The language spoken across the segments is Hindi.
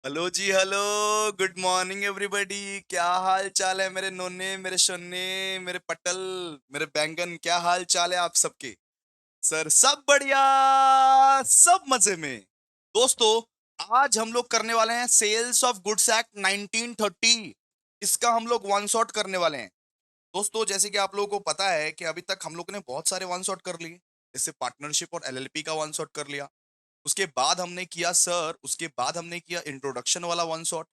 हेलो जी, हेलो। Good morning everybody. क्या हाल चाल है मेरे नोने, मेरे शोने, मेरे पटल, मेरे बैंगन? क्या हाल चाल है आप सबके? सर सब बढ़िया, सब मजे में। दोस्तों, आज हम लोग करने वाले हैं सेल्स ऑफ गुड्स एक्ट 1930। इसका हम लोग वन शॉट करने वाले हैं। दोस्तों, जैसे कि आप लोगों को पता है कि अभी तक हम लोग ने बहुत सारे वन शॉट कर लिए। जैसे पार्टनरशिप और एलएलपी का वन शॉट कर लिया। उसके बाद हमने किया इंट्रोडक्शन वाला वन शॉट।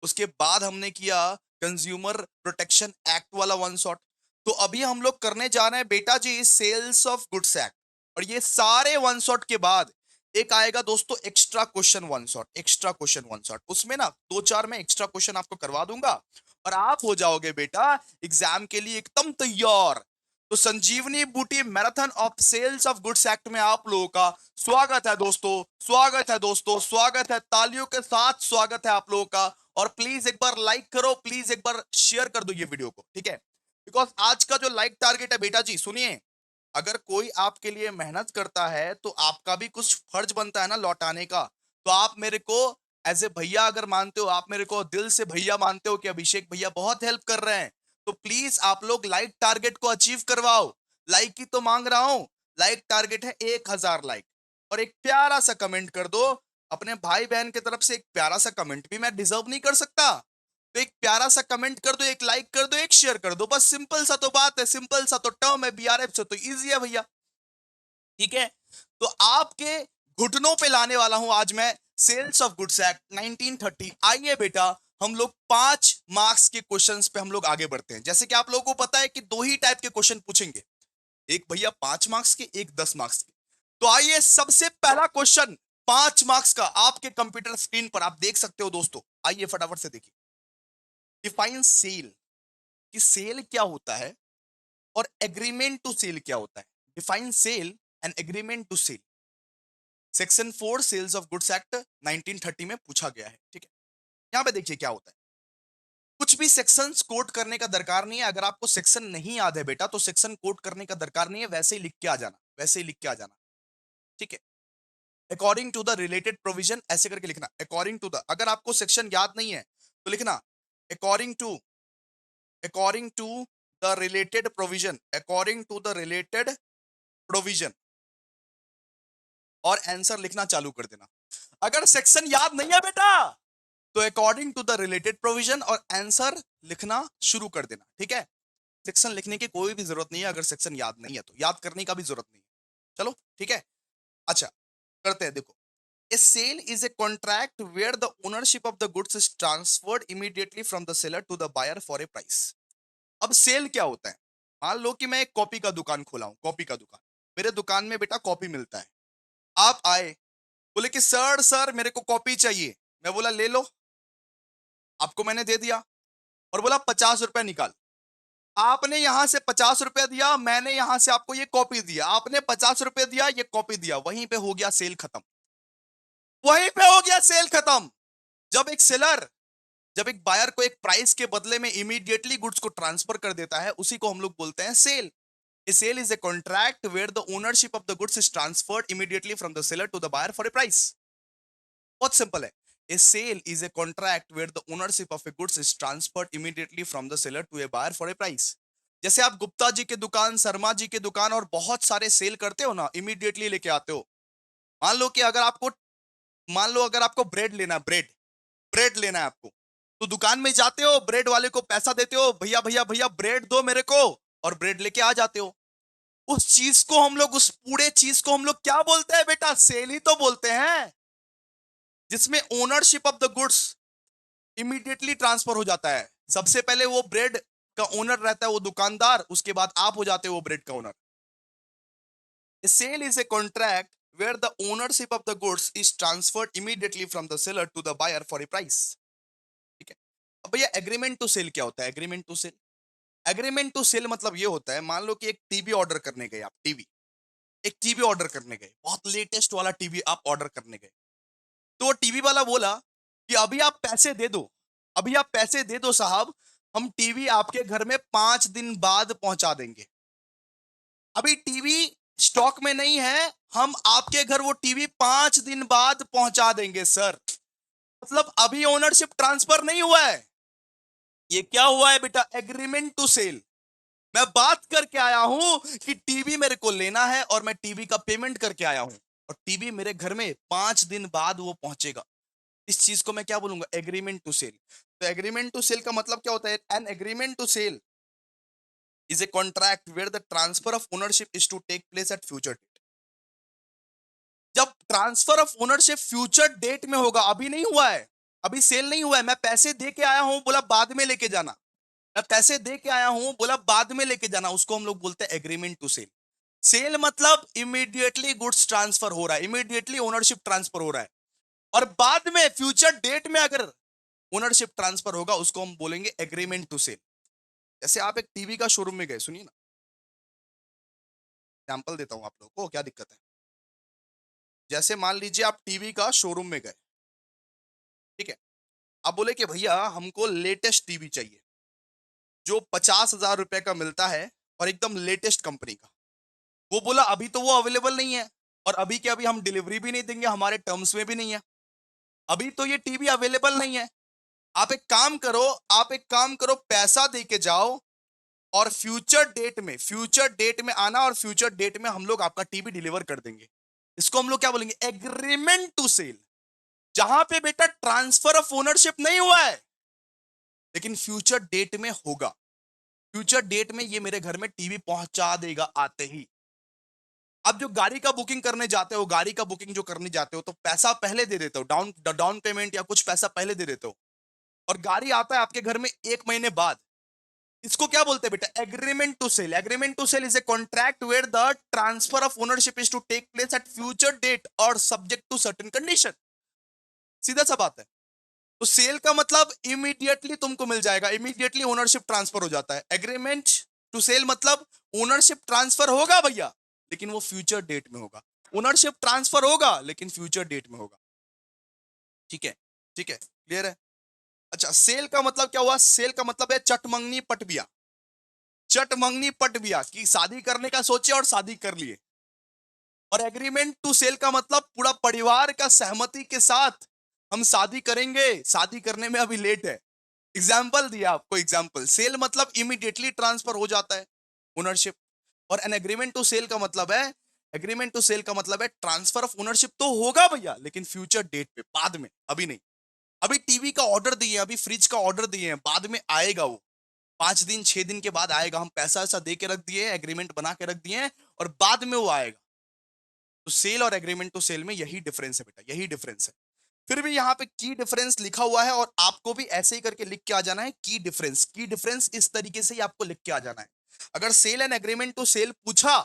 उसके बाद हमने किया कंज्यूमर प्रोटेक्शन एक्ट वाला वन शॉट। तो अभी हम लोग करने जा रहे हैं बेटा जी सेल्स ऑफ गुड्स एक्ट। और ये सारे वन शॉट के बाद एक आएगा दोस्तों extra question one shot. Extra question one shot उसमें ना दो चार मैं एक्स्ट्रा क्वेश्चन आपको करवा दूंगा और आप हो जाओगे बेटा एग्जाम के लिए एकदम तैयार। तो Sanjeevani Booti marathon of sales of goods act में आप लोगों का स्वागत है दोस्तों। स्वागत है दोस्तों, स्वागत है, तालियों के साथ स्वागत है आप लोगों का। और प्लीज एक बार लाइक करो, प्लीज एक बार शेयर कर दो ये वीडियो को, ठीक है? बिकॉज आज का जो लाइक टारगेट है बेटा जी, सुनिए, अगर कोई आपके लिए मेहनत करता है तो आपका भी कुछ फर्ज बनता है ना लौटाने का। तो आप मेरे को एज ए भैया अगर मानते हो, आप मेरे को दिल से भैया मानते हो कि अभिषेक भैया बहुत हेल्प कर रहे हैं, तो प्लीज आप लोग लाइक टारगेट को अचीव करवाओ। लाइक ही तो मांग रहा हूं। लाइक टारगेट है 1000 लाइक। और एक प्यारा सा कमेंट कर दो। अपने भाई बहन की तरफ से एक प्यारा सा कमेंट भी मैं डिजर्व नहीं कर सकता? तो एक प्यारा सा कमेंट कर दो, एक लाइक कर दो, एक शेयर कर दो। बस सिंपल सा तो बात है, सिंपल सा तो टर्म है, बीआरएफ से तो इजी है भैया। ठीक है? तो आपके घुटनों पे लाने वाला हूं आज मैं सेल्स ऑफ गुड्स एक्ट 1930। आइए बेटा, हम लोग 5 मार्क्स के क्वेश्चंस पे हम लोग आगे बढ़ते हैं। जैसे कि आप लोगों को पता है कि दो ही टाइप के क्वेश्चन पूछेंगे, एक भैया 5 मार्क्स के, एक 10 मार्क्स के। तो आइए, सबसे पहला क्वेश्चन 5 मार्क्स का आपके कंप्यूटर स्क्रीन पर आप देख सकते हो दोस्तों। आइए फटाफट से देखिए। डिफाइन सेल, कि सेल क्या होता है और एग्रीमेंट टू सेल क्या होता है। Define sale and agreement to sale. Section 4 sales of goods act 1930 में पूछा गया है, ठीक है? यहां पे देखिए क्या होता है। कुछ भी सेक्शंस कोट करने का दरकार नहीं है। अगर आपको सेक्शन नहीं याद है बेटा तो सेक्शन कोट करने का दरकार नहीं है, वैसे ही लिख के आ जाना, वैसे ही लिख के आ जाना, ठीक है? According to the related provision ऐसे करके लिखना। अकॉर्डिंग टू द, अगर आपको सेक्शन याद नहीं है तो लिखना according to, according to the related provision, according to the related provision, और आंसर लिखना चालू कर देना। अगर सेक्शन याद नहीं है बेटा तो according to the related provision और आंसर लिखना शुरू कर देना, ठीक है? सेक्शन लिखने की कोई भी जरूरत नहीं है। अगर सेक्शन याद नहीं है तो याद करने का भी जरूरत नहीं है। चलो ठीक है। अच्छा, करते हैं। देखो, a sale is a contract where the ownership of the goods is transferred immediately from the seller to the buyer for a price। अब सेल क्या होता है? मान लो कि मैं एक कॉपी का दुकान खोला हूं, कॉपी का दुकान। मेरे दुकान में बेटा कॉपी मिलता है। आप आए, बोले कि सर सर मेरे को कॉपी चाहिए। मैं बोला ले लो, आपको मैंने दे दिया। और बोला 50 रुपया निकाल। आपने यहां से 50 रुपया दिया, मैंने यहां से आपको ये कॉपी दिया। आपने 50 रुपया दिया, ये कॉपी दिया, वहीं पे हो गया सेल खत्म। वहीं पे हो गया सेल खत्म। जब एक सेलर, जब एक बायर को एक प्राइस के बदले में इमीडिएटली गुड्स को ट्रांसफर कर देता है, उसी को हम लोग बोलते हैं cell. A sale is a contract where the ownership of the goods is transferred immediately from the seller to the buyer for a price। बहुत सिंपल है। A sale is a contract where the ownership of a goods is transferred immediately from the seller to a buyer for a price। जैसे आप गुप्ता जी के दुकान, शर्मा जी के दुकान और बहुत सारे सेल करते हो ना, इमीडिएटली लेके आते हो। मान लो कि अगर आपको, मान लो अगर आपको ब्रेड लेना, ब्रेड, ब्रेड लेना है आपको, तो दुकान में जाते हो, ब्रेड वाले को पैसा देते हो, भैया भैया भैया ब्रेड दो मेरे को, और ब्रेड लेके आ जाते हो। उस चीज को हम लोग, उस पूरे चीज को हम लोग क्या बोलते हैं बेटा? सेल ही तो बोलते हैं, जिसमें ownership of the goods immediately transfer हो जाता है। सबसे पहले वो ब्रेड का ओनर रहता है वो दुकानदार, उसके बाद आप हो जाते हो वो ब्रेड का owner. Sale is a contract where the ownership of the goods is transferred immediately from the seller to the buyer for a price। ठीक है? अब भैया एग्रीमेंट टू सेल क्या होता है? Agreement to sale, agreement to sale मतलब ये होता है, मान लो कि एक टीवी ऑर्डर करने गए आप, टीवी, एक टीवी ऑर्डर करने गए, बहुत लेटेस्ट वाला टीवी आप ऑर्डर करने गए। तो वो टीवी वाला बोला कि अभी आप पैसे दे दो, अभी आप पैसे दे दो साहब, हम टीवी आपके घर में 5 दिन बाद पहुंचा देंगे। अभी टीवी स्टॉक में नहीं है, हम आपके घर वो टीवी 5 दिन बाद पहुंचा देंगे सर। मतलब अभी ओनरशिप ट्रांसफर नहीं हुआ है, ये क्या हुआ है बेटा, एग्रीमेंट टू सेल। मैं बात करके आया हूं कि टीवी मेरे को लेना है और मैं टीवी का पेमेंट करके आया हूं, और टीवी मेरे घर में 5 दिन बाद वो पहुंचेगा। इस चीज को मैं क्या बोलूंगा, एग्रीमेंट टू सेल। तो एग्रीमेंट टू सेल का मतलब क्या होता है, an agreement to sale is a contract where the transfer of ownership is to take place at future date. जब transfer of ownership future date में होगा, अभी नहीं हुआ है, अभी सेल नहीं हुआ है, मैं पैसे दे के आया हूं, बोला बाद में लेके जाना, मैं पैसे दे के आया हूं, बोला बाद में लेके जाना, उसको हम लोग बोलते हैं एग्रीमेंट टू सेल। सेल मतलब इमीडिएटली गुड्स ट्रांसफर हो रहा है, इमीडिएटली ओनरशिप ट्रांसफर हो रहा है, और बाद में फ्यूचर डेट में अगर ओनरशिप ट्रांसफर होगा उसको हम बोलेंगे एग्रीमेंट टू सेल। जैसे आप एक टीवी का शोरूम में गए, सुनिए ना, एग्जांपल देता हूं आप लोगों को, क्या दिक्कत है। जैसे मान लीजिए आप टीवी का शोरूम में गए, ठीक है, आप बोले कि भैया हमको लेटेस्ट टीवी चाहिए, जो 50,000 रुपए का मिलता है और एकदम लेटेस्ट कंपनी का। वो बोला अभी तो वो अवेलेबल नहीं है, और अभी के अभी हम डिलीवरी भी नहीं देंगे, हमारे टर्म्स में भी नहीं है, अभी तो ये टीवी अवेलेबल नहीं है। आप एक काम करो, आप एक काम करो, पैसा दे के जाओ, और फ्यूचर डेट में आना, और फ्यूचर डेट में हम लोग आपका टीवी डिलीवर कर देंगे। इसको हम लोग क्या बोलेंगे, एग्रीमेंट टू सेल। जहां पे बेटा ट्रांसफर ऑफ ओनरशिप नहीं हुआ है, लेकिन फ्यूचर डेट में होगा, फ्यूचर डेट में ये मेरे घर में टीवी पहुंचा देगा आते ही। अब जो गाड़ी का बुकिंग करने जाते हो, गाड़ी का बुकिंग जो करने जाते हो, तो पैसा पहले दे देते हो, डाउन डाउन पेमेंट या कुछ पैसा पहले दे देते हो, और गाड़ी आता है आपके घर में 1 महीने बाद। इसको क्या बोलते हैं बेटा, agreement to sale. Agreement to sale is a contract where the transfer of ownership is to take place at future date और सब्जेक्ट टू सर्टेन कंडीशन। सीधा सा बात है। तो सेल का मतलब इमीडिएटली तुमको मिल जाएगा, इमीडिएटली ओनरशिप ट्रांसफर हो जाता है। एग्रीमेंट टू सेल मतलब ओनरशिप ट्रांसफर होगा भैया, लेकिन वो फ्यूचर डेट में होगा। ओनरशिप ट्रांसफर होगा लेकिन फ्यूचर डेट में होगा। ठीक है, ठीक है, क्लियर है। अच्छा, सेल का मतलब क्या हुआ, सेल का मतलब है चटमंगनी पटबिया। चटमंगनी पटबिया की शादी करने का सोचे और शादी कर लिए। और एग्रीमेंट टू सेल का मतलब पूरा परिवार का सहमति के साथ हम शादी करेंगे, शादी करने में अभी लेट है। एग्जाम्पल दिया आपको, एग्जाम्पल। सेल मतलब इमीडिएटली ट्रांसफर हो जाता है ओनरशिप, और एन एग्रीमेंट टू सेल का मतलब है, एग्रीमेंट टू सेल का मतलब है ट्रांसफर ऑफ ओनरशिप तो होगा भैया, लेकिन फ्यूचर डेट पे, बाद में, अभी नहीं। अभी टीवी का ऑर्डर दिए, अभी फ्रिज का ऑर्डर दिए हैं, बाद में आएगा वो, 5 दिन 6 दिन के बाद आएगा। हम पैसा ऐसा दे के रख दिए, एग्रीमेंट बना के रख दिए हैं, और बाद में वो आएगा। तो सेल और एग्रीमेंट टू सेल में यही डिफरेंस है बेटा, यही डिफरेंस है। फिर भी यहाँ पे की डिफरेंस लिखा हुआ है, और आपको भी ऐसे ही करके लिख के आ जाना है की डिफरेंस। की डिफरेंस इस तरीके से ही आपको लिख के आ जाना है। अगर sale and agreement to sale पूछा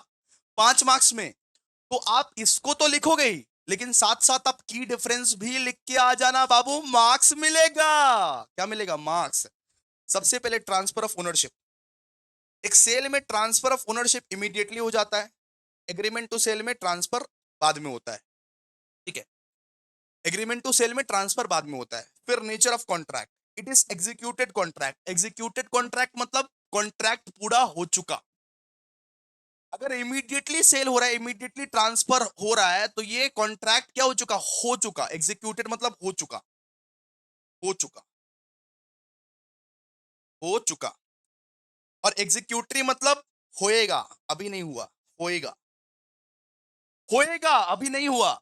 5 मार्क्स में, तो आप इसको तो लिखोगे ही, लेकिन साथ साथ आप की डिफरेंस भी लिख के आ जाना बाबू, मार्क्स मिलेगा। क्या मिलेगा, मार्क्स। सबसे पहले ट्रांसफर ऑफ ओनरशिप। एक सेल में ट्रांसफर ऑफ ओनरशिप इमीडिएटली हो जाता है, एग्रीमेंट टू सेल में ट्रांसफर बाद में होता है। ठीक है, एग्रीमेंट टू सेल में ट्रांसफर बाद में होता है। फिर nature of contract, it is executed contract. Executed contract मतलब कॉन्ट्रैक्ट पूरा हो चुका। अगर इमीडिएटली सेल हो रहा है, इमीडिएटली ट्रांसफर हो रहा है, तो ये कॉन्ट्रैक्ट क्या हो चुका, हो चुका। एग्जीक्यूटेड मतलब हो चुका, हो चुका, हो चुका। और एग्जीक्यूटरी मतलब होएगा, अभी नहीं हुआ, होएगा, होएगा, अभी नहीं हुआ।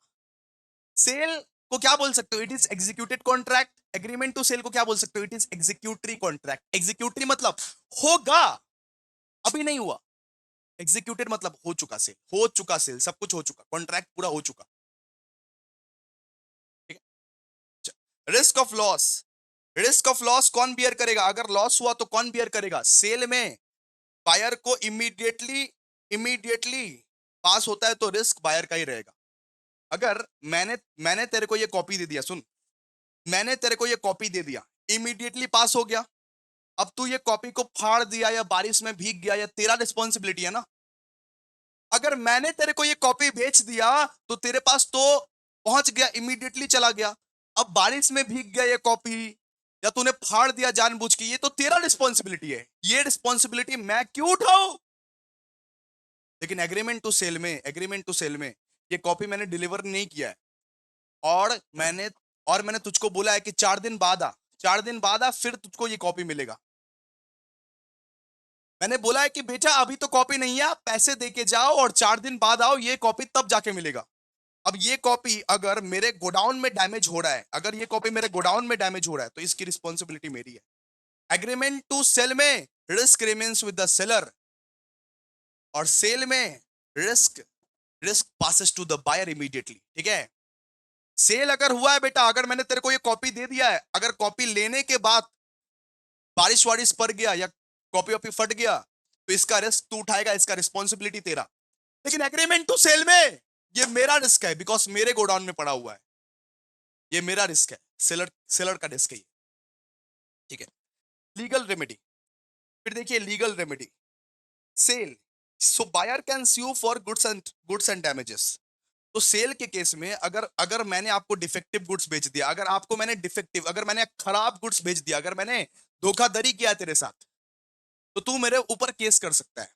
सेल को क्या बोल सकते हो, it is executed contract. Agreement to sale को क्या बोल सकते हो, it is executory contract. Executory मतलब होगा, अभी नहीं हुआ। एग्जीक्यूटेड मतलब हो चुका सेल, हो चुका सेल, सब कुछ हो चुका, कॉन्ट्रैक्ट पूरा हो चुका। ठीक है, risk of loss. Risk of loss कौन बियर करेगा, अगर लॉस हुआ तो कौन बियर करेगा। सेल में बायर को इमीडिएटली, इमीडिएटली पास होता है तो रिस्क बायर का ही रहेगा। अगर मैंने मैंने तेरे को ये कॉपी दे दिया, सुन, मैंने तेरे को ये कॉपी दे दिया, इमीडिएटली पास हो गया। अब तू ये कॉपी को फाड़ दिया या बारिश में भीग गया, या तेरा रिस्पॉन्सिबिलिटी है ना। अगर मैंने तेरे को ये कॉपी बेच दिया तो तेरे पास तो पहुंच गया, इमीडिएटली चला गया। अब बारिश में भीग गया ये कॉपी, या तूने फाड़ दिया जानबूझ के, ये तो तेरा रिस्पॉन्सिबिलिटी है। ये रिस्पॉन्सिबिलिटी मैं क्यों उठाऊं। लेकिन एग्रीमेंट टू सेल में, एग्रीमेंट टू सेल में ये कॉपी मैंने डिलीवर नहीं किया है, और मैंने और मैंने तुझको बोला है कि 4 दिन बाद आ, 4 दिन बाद आ, फिर तुझको ये कॉपी मिलेगा। मैंने बोला है कि बेटा अभी तो कॉपी नहीं है, पैसे दे के जाओ और 4 दिन बाद आओ, ये कॉपी तब जाके मिलेगा। अब ये कॉपी अगर मेरे गोडाउन में डैमेज हो रहा है, अगर ये कॉपी मेरे गोडाउन में डैमेज हो रहा है, तो इसकी रिस्पॉन्सिबिलिटी मेरी है। एग्रीमेंट टू सेल में risk remains with the seller, और सेल में risk risk passes to the buyer immediately. ठीक है, सेल अगर हुआ है बेटा, अगर मैंने तेरे को ये कॉपी दे दिया है, अगर कॉपी लेने के बाद बारिश वारिश पड़ गया या कॉपी वॉपी फट गया, तो इसका रिस्क तू उठाएगा, इसका रिस्पॉन्सिबिलिटी तेरा। लेकिन एग्रीमेंट टू सेल में ये मेरा रिस्क है, बिकॉज मेरे गोडाउन में पड़ा हुआ है, ये मेरा रिस्क है, सेलर सेलर का रिस्क है ये। ठीक है, लीगल रेमेडी, फिर देखिए legal remedy, sale, so buyer can sue for goods and damages. तो सेल के केस में अगर अगर मैंने आपको डिफेक्टिव गुड्स बेच दिया, अगर मैंने खराब गुड्स बेच दिया, अगर मैंने धोखाधड़ी किया तेरे साथ, तो तू मेरे ऊपर केस कर सकता है।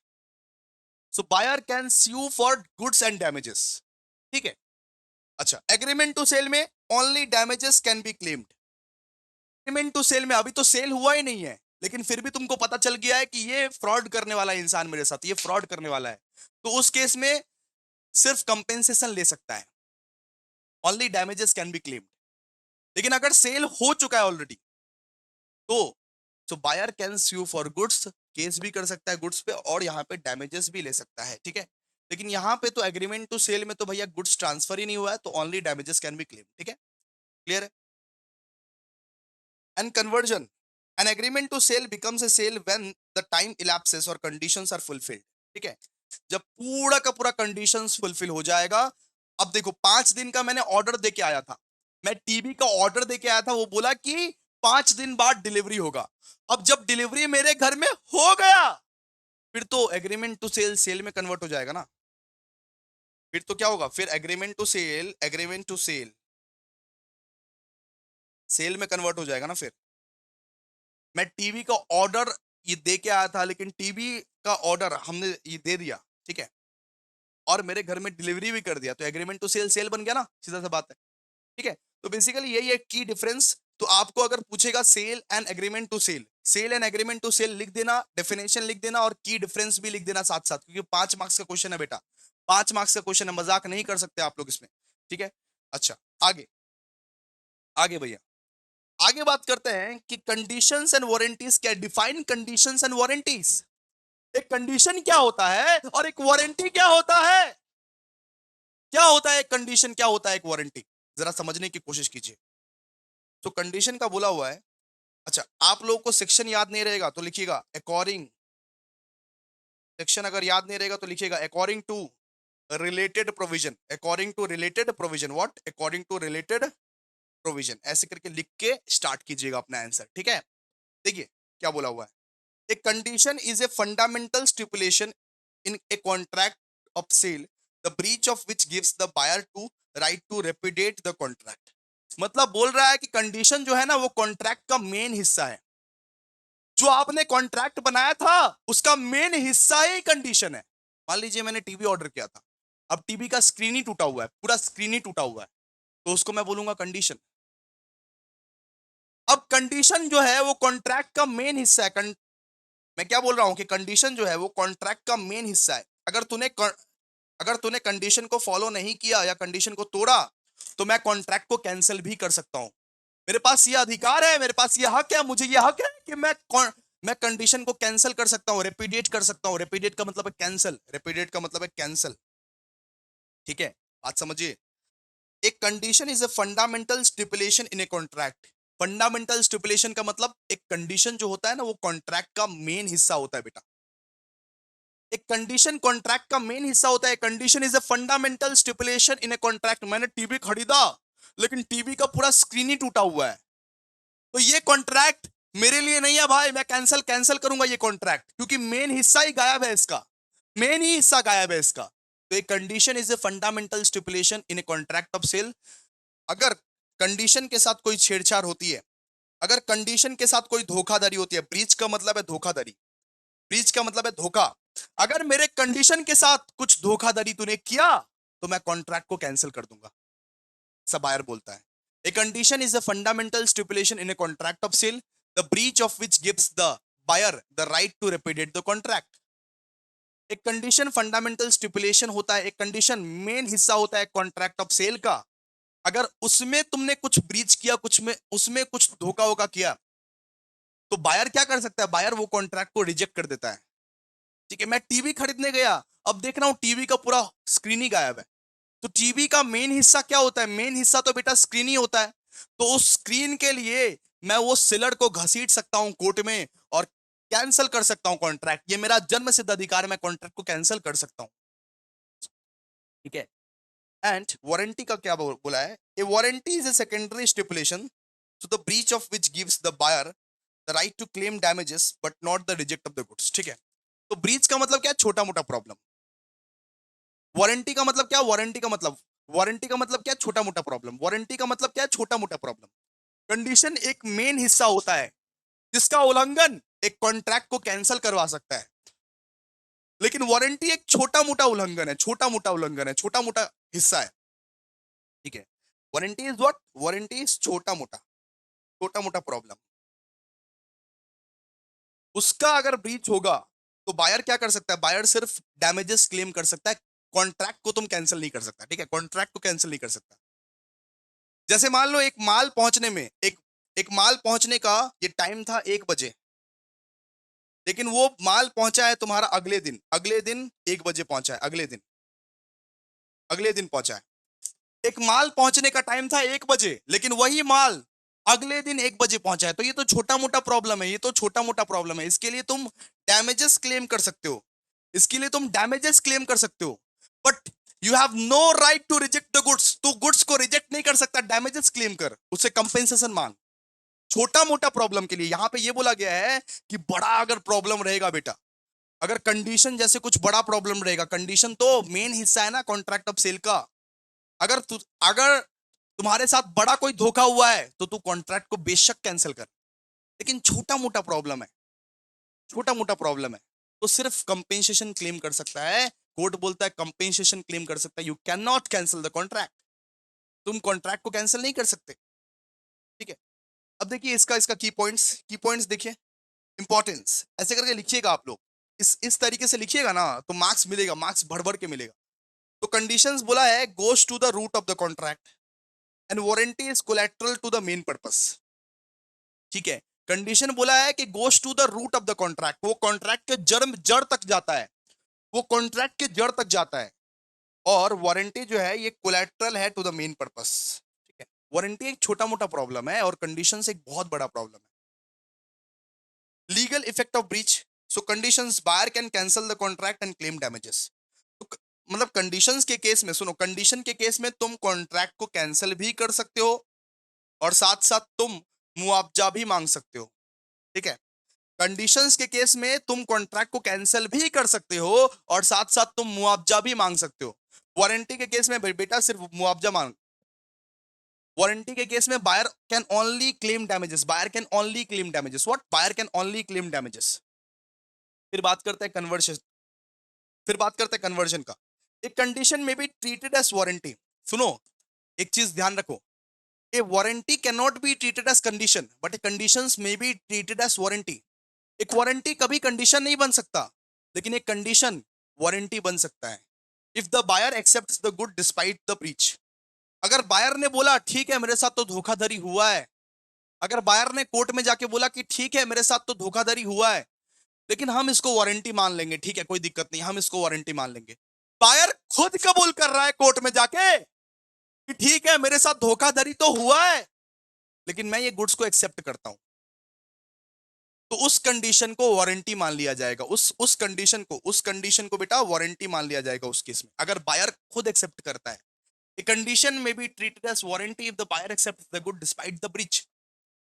So buyer can sue for goods and damages. ठीक है, अच्छा, एग्रीमेंट टू सेल में only damages can be claimed. Agreement to sale में अभी तो सेल हुआ ही नहीं है, लेकिन फिर भी तुमको पता चल गया है कि ये फ्रॉड करने वाला इंसान मेरे साथ, ये फ्रॉड करने वाला है, तो उस केस में सिर्फ कंपेंसेशन ले सकता है, only damages can be claimed. लेकिन अगर सेल हो चुका है ऑलरेडी, तो so buyer can sue for goods, case भी कर सकता है गुड्स पे, और यहाँ पे डैमेजेस भी ले सकता है। ठीक है, लेकिन यहाँ पे तो एग्रीमेंट टू सेल में तो भैया गुड्स ट्रांसफर ही नहीं हुआ है, तो only damages can be claim. ठीक है, क्लियर है। And conversion, an agreement to sale becomes a sale when the time elapses और कंडीशंस आर फुलफिल्ड। ठीक है, जब पूरा का पूरा कंडीशंस फुलफिल हो जाएगा। अब देखो, 5 दिन का मैंने ऑर्डर दे के आया था, मैं टीवी का ऑर्डर दे के आया था, वो बोला कि 5 दिन बाद डिलीवरी होगा। अब जब डिलीवरी मेरे घर में हो गया, फिर तो एग्रीमेंट टू सेल सेल में कन्वर्ट हो जाएगा ना। फिर तो क्या होगा, फिर एग्रीमेंट टू सेल सेल में कन्वर्ट हो जाएगा ना। फिर मैं टीवी का ऑर्डर ये दे के आया था, लेकिन टीवी का ऑर्डर हमने ये दे दिया, ठीक है, और मेरे घर में डिलीवरी भी कर दिया, तो एग्रीमेंट टू सेल सेल बन गया ना, सीधा सा बात है। ठीक है, तो बेसिकली यही है की डिफरेंस। तो आपको अगर पूछेगा sale and agreement to cell, sale and agreement to sale लिख देना, डेफिनेशन लिख देना, और की डिफरेंस भी लिख देना साथ साथ, क्योंकि 5 मार्क्स का क्वेश्चन है बेटा, 5 मार्क्स का क्वेश्चन है, मजाक नहीं कर सकते आप लोग इसमें। ठीक है, अच्छा, आगे आगे भैया, आगे बात करते हैं कि कंडीशंस एंड वारंटीज क्या, डिफाइन कंडीशंस एंड वारंटीज। एक कंडीशन क्या होता है और एक वारंटी क्या होता है, क्या होता है एक कंडीशन, क्या होता है एक वारंटी, जरा समझने की कोशिश कीजिए। तो कंडीशन का बोला हुआ है, अच्छा, आप लोगों को सेक्शन याद नहीं रहेगा तो लिखिएगा अकॉर्डिंग, सेक्शन अगर याद नहीं रहेगा तो लिखिएगा according to related provision, according to related provision, what, according to related provision, ऐसे करके लिख के स्टार्ट कीजिएगा अपना आंसर। ठीक है, देखिए क्या बोला हुआ है, a condition is a fundamental stipulation in a contract of sale, the breach of which gives the buyer to right to repudiate the contract. मतलब बोल रहा है कि कंडीशन जो है ना, वो कॉन्ट्रैक्ट का मेन हिस्सा है, जो आपने कॉन्ट्रैक्ट बनाया था उसका मेन हिस्सा ही कंडीशन है। मान लीजिए मैंने टीवी ऑर्डर किया था, अब टीवी का स्क्रीन ही टूटा हुआ है, पूरा स्क्रीन ही टूटा हुआ है, तो उसको मैं बोलूंगा कंडीशन। अब कंडीशन जो है वो कॉन्ट्रैक्ट का मेन हिस्सा है। मैं क्या बोल रहा हूं कि कंडीशन जो है वो कॉन्ट्रैक्ट का मेन हिस्सा है। अगर तूने कंडीशन को फॉलो नहीं किया या कंडीशन को तोड़ा, तो मैं कॉन्ट्रैक्ट को कैंसिल भी कर सकता हूं। मेरे पास ये अधिकार है, मेरे पास ये हक है, मुझे ये हक है कि मैं कंडीशन को कैंसिल कर सकता हूं, रेपुडिएट कर सकता हूं। रेपुडिएट का मतलब है कैंसिल, रेपुडिएट का मतलब है कैंसिल। ठीक है, बात समझिए। एक condition is a fundamental stipulation in a contract. Fundamental stipulation का मतलब एक कंडीशन जो होता है ना, वो कॉन्ट्रैक्ट का मेन हिस्सा होता है बेटा। एक कंडीशन कॉन्ट्रैक्ट का मेन हिस्सा होता है। Condition is a fundamental stipulation in a contract. मैंने टीवी खरीदा, लेकिन टीवी का पूरा स्क्रीन ही टूटा हुआ है, तो ये कॉन्ट्रैक्ट मेरे लिए नहीं है भाई, मैं कैंसिल कैंसिल करूंगा ये कॉन्ट्रैक्ट, क्योंकि मेन हिस्सा ही गायब है इसका, मेन ही हिस्सा गायब है इसका। तो एक condition is a fundamental stipulation in a contract of sale. अगर कंडीशन के साथ कोई छेड़छाड़ होती है, अगर कंडीशन के साथ कोई धोखाधड़ी होती है, ब्रीच का मतलब है धोखाधड़ी, ब्रीच का मतलब है धोखा, अगर मेरे कंडीशन के साथ कुछ धोखाधड़ी तूने किया, तो मैं कॉन्ट्रैक्ट को कैंसिल कर दूंगा, सब बायर बोलता है। A condition is a fundamental stipulation in a contract of sale, the breach of which gives the buyer the right to repudiate the contract. एक कंडीशन फंडामेंटल स्टिपुलेशन होता है, एक कंडीशन मेन हिस्सा होता है कॉन्ट्रैक्ट ऑफ सेल का। अगर उसमें तुमने कुछ ब्रीच किया, कुछ में उसमें कुछ धोखा वोखा किया, तो बायर क्या कर सकता है? बायर वो कॉन्ट्रैक्ट को रिजेक्ट कर देता है। ठीक है, मैं टीवी खरीदने गया, अब देख रहा हूं टीवी का पूरा स्क्रीन ही गायब है। तो टीवी का मेन हिस्सा क्या होता है? मेन हिस्सा तो बेटा स्क्रीन ही होता है। तो उस स्क्रीन के लिए मैं वो सेलर को घसीट सकता हूं कोर्ट में और कैंसिल कर सकता हूं कॉन्ट्रैक्ट। ये मेरा जन्म सिद्ध अधिकार है, मैं कॉन्ट्रैक्ट को कैंसिल कर सकता हूं। ठीक है। एंड वारंटी का क्या बोला है? A warranty is a secondary stipulation to the breach of which gives the buyer the right to claim damages but not the reject of the goods. ठीक है, तो ब्रीच का मतलब क्या? छोटा मोटा प्रॉब्लम। वारंटी का मतलब क्या? वारंटी का मतलब क्या? छोटा मोटा प्रॉब्लम। वारंटी का मतलब क्या? छोटा मोटा प्रॉब्लम। कंडीशन एक मेन हिस्सा होता है जिसका उल्लंघन एक कॉन्ट्रैक्ट को कैंसिल करवा सकता है, लेकिन वारंटी एक छोटा मोटा उल्लंघन है, छोटा मोटा उल्लंघन है, छोटा मोटा हिस्सा है। ठीक है, warranty is what? Warranty is छोटा मोटा प्रॉब्लम। उसका अगर ब्रीच होगा तो बायर क्या कर सकता है? बायर सिर्फ डैमेजेस क्लेम कर सकता है, कॉन्ट्रैक्ट को तुम कैंसिल नहीं कर सकता। ठीक है, कॉन्ट्रैक्ट को कैंसिल नहीं कर सकता। जैसे मान लो एक माल पहुंचने में एक माल पहुंचने का ये टाइम था 1 बजे, लेकिन वो माल पहुंचा है तुम्हारा अगले दिन 1 बजे पहुंचा है, अगले दिन पहुंचा है। एक माल पहुंचने का टाइम था 1 बजे, लेकिन वही माल अगले दिन 1 बजे पहुंचा है। तो ये तो छोटा मोटा प्रॉब्लम है, ये तो छोटा मोटा प्रॉब्लम है। इसके लिए तुम डैमेजेस क्लेम कर सकते हो, इसके लिए तुम डैमेजेस क्लेम कर सकते हो, but you have no right to reject the goods. तू गुड्स को रिजेक्ट नहीं कर सकता, डैमेजेस क्लेम कर, उससे कंपेंसेशन मांग। छोटा मोटा प्रॉब्लम के लिए यहां पे ये बोला गया है कि बड़ा अगर प्रॉब्लम रहेगा बेटा, अगर कंडीशन जैसे कुछ बड़ा प्रॉब्लम रहेगा, कंडीशन तो मेन हिस्सा है ना कॉन्ट्रैक्ट ऑफ सेल का। अगर तुम्हारे साथ बड़ा कोई धोखा हुआ है तो तू कॉन्ट्रैक्ट को बेशक कैंसिल कर, लेकिन छोटा मोटा प्रॉब्लम है, छोटा मोटा प्रॉब्लम है तो सिर्फ कंपेंसेशन क्लेम कर सकता है। कोर्ट बोलता है कंपेंसेशन क्लेम कर सकता है, you can not cancel the contract. तुम कॉन्ट्रैक्ट को कैंसिल नहीं कर सकते। ठीक है, अब देखिए इसका इसका की पॉइंट्स देखिए। इंपॉर्टेंस ऐसे करके लिखिएगा आप लोग, इस तरीके से लिखिएगा ना तो मार्क्स मिलेगा, मार्क्स भर भर के मिलेगा। तो कंडीशंस बोला है goes to the root of the contract and warranty is collateral to the main purpose. ठीक है, कंडीशन बोला है कि goes to the root of the contract, वो कॉन्ट्रैक्ट के जड़ तक जाता है, वो कॉन्ट्रैक्ट के जड़ तक जाता है। और वारंटी जो है ये कोलैटरल है टू द मेन पर्पस। ठीक है, वारंटी एक छोटा मोटा प्रॉब्लम है और कंडीशन एक बहुत बड़ा प्रॉब्लम है। Legal effect of breach, so conditions, buyer can cancel the contract and claim damages. तो मतलब कंडीशंस के केस में, सुनो, कंडीशन के केस में तुम कॉन्ट्रैक्ट को कैंसिल भी कर सकते हो और साथ साथ तुम मुआवजा भी मांग सकते हो। ठीक है, कंडीशंस के केस में तुम कॉन्ट्रैक्ट को कैंसिल भी कर सकते हो और साथ साथ तुम मुआवजा भी मांग सकते हो। वारंटी के केस में बेटा सिर्फ मुआवजा मांग। वारंटी के केस में buyer can only claim damages, buyer can only claim damages. What? Buyer can only claim damages. फिर बात करते हैं कन्वर्शन, फिर बात करते हैं कन्वर्जन का। एक कंडीशन में भी ट्रीटेड एज वारंटी। सुनो, एक चीज ध्यान रखो, a warranty can not be treated as condition but a conditions may be treated as warranty. एक वारंटी कभी कंडीशन नहीं बन सकता, लेकिन एक कंडीशन वारंटी बन सकता है। If the buyer accepts the good despite the breach, अगर बायर ने बोला ठीक है मेरे साथ तो धोखाधड़ी हुआ है, अगर बायर ने कोर्ट में जाके बोला कि ठीक है मेरे साथ तो धोखाधड़ी हुआ है, लेकिन हम इसको वारंटी मान लेंगे, ठीक है कोई दिक्कत नहीं, हम इसको वारंटी मान लेंगे। बायर खुद कबूल कर रहा है कोर्ट में जाके कि ठीक है मेरे साथ धोखाधड़ी तो हुआ है, लेकिन मैं ये गुड्स को एक्सेप्ट करता हूं, तो उस कंडीशन को वारंटी मान लिया जाएगा। उस कंडीशन को बेटा वारंटी मान लिया जाएगा उस केस में, अगर बायर खुद एक्सेप्ट करता है। A condition may be treated as warranty if the buyer accepts the good despite the breach.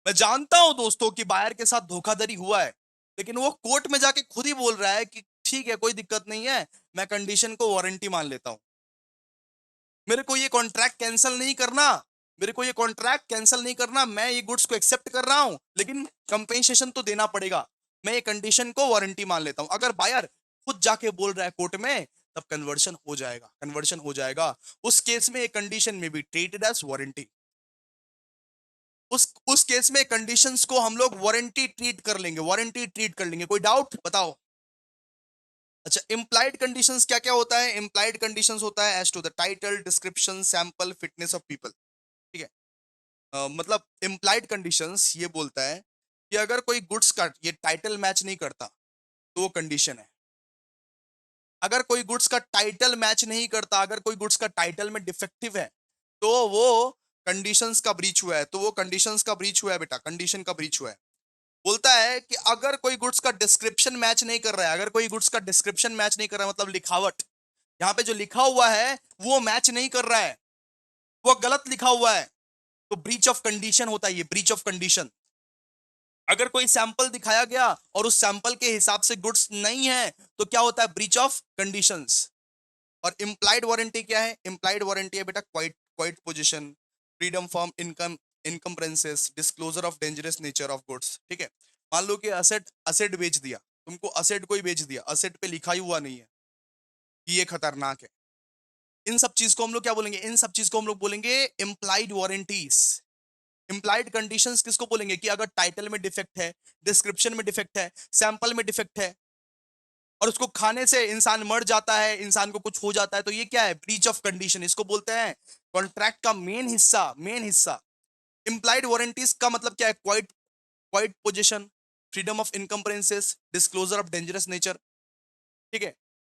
मैं जानता हूं दोस्तों कि बायर के साथ धोखाधड़ी हुआ है, लेकिन वो कोर्ट में जाके खुद ही बोल रहा है कि ठीक है कोई दिक्कत नहीं है, मैं कंडीशन को वारंटी मान लेता हूं। मेरे को ये कॉन्ट्रैक्ट कैंसिल नहीं करना, मेरे को ये कॉन्ट्रैक्ट कैंसिल नहीं करना, मैं ये गुड्स को एक्सेप्ट कर रहा हूं, लेकिन कंपेंसेशन तो देना पड़ेगा। मैं ये कंडीशन को वारंटी मान लेता हूं। अगर बायर खुद जाके बोल रहा है कोर्ट में, तब कन्वर्शन हो जाएगा, कन्वर्शन हो जाएगा। उस केस में ये कंडीशन में भी ट्रीटेड एज वारंटी। उस केस में कंडीशंस को हम लोग वारंटी ट्रीट कर लेंगे, वारंटी ट्रीट कर लेंगे। कोई डाउट बताओ? अच्छा, इम्प्लाइड कंडीशंस क्या क्या होता है? इम्प्लाइड कंडीशंस होता है as to the title, description, sample, fitness of people. ठीक है। मतलब इम्प्लाइड कंडीशंस ये बोलता है कि अगर कोई गुड्स का ये टाइटल मैच नहीं करता तो वो कंडीशन है। अगर कोई गुड्स का टाइटल मैच नहीं करता, अगर कोई गुड्स का टाइटल में डिफेक्टिव है, तो वो कंडीशंस का ब्रीच हुआ है, तो वो कंडीशंस का ब्रीच हुआ है बेटा, कंडीशन का ब्रीच हुआ है। बोलता है कि अगर कोई गुड्स का डिस्क्रिप्शन मैच नहीं कर रहा है, अगर कोई गुड्स का डिस्क्रिप्शन मैच नहीं कर रहा है, मतलब लिखावट, यहाँ पे जो लिखा हुआ है वो मैच नहीं कर रहा है, वो गलत लिखा हुआ है, तो ब्रीच ऑफ कंडीशन होता है ये, ब्रीच ऑफ कंडीशन। अगर कोई सैंपल दिखाया गया और उस सैंपल के हिसाब से गुड्स नहीं है, तो क्या होता है? Breach of conditions. और इम्प्लाइड वारंटी क्या है? इम्प्लाइड वारंटी है बेटा quiet quiet position, freedom from income encumbrances, disclosure of dangerous nature of goods. ठीक है। मान लो कि असेट असेट बेच दिया तुमको, असेट कोई बेच दिया, असेट पे लिखा ही हुआ नहीं है कि ये खतरनाक है। इन सब चीज को हम लोग क्या बोलेंगे? इन सब चीज को हम लोग बोलेंगे इम्प्लाइड वारंटीज। इम्प्लाइड कंडीशंस किसको बोलेंगे? कि अगर टाइटल में डिफेक्ट है, डिस्क्रिप्शन में डिफेक्ट है, सैंपल में डिफेक्ट है, और उसको खाने से इंसान मर जाता है, इंसान को कुछ हो जाता है, तो ये क्या है? Breach of condition. इसको बोलते हैं कॉन्ट्रैक्ट का मेन हिस्सा, मेन हिस्सा। इंप्लाइड वारंटीज का मतलब क्या है? Quiet quiet position, freedom of encumbrances, disclosure of dangerous nature. ठीक है।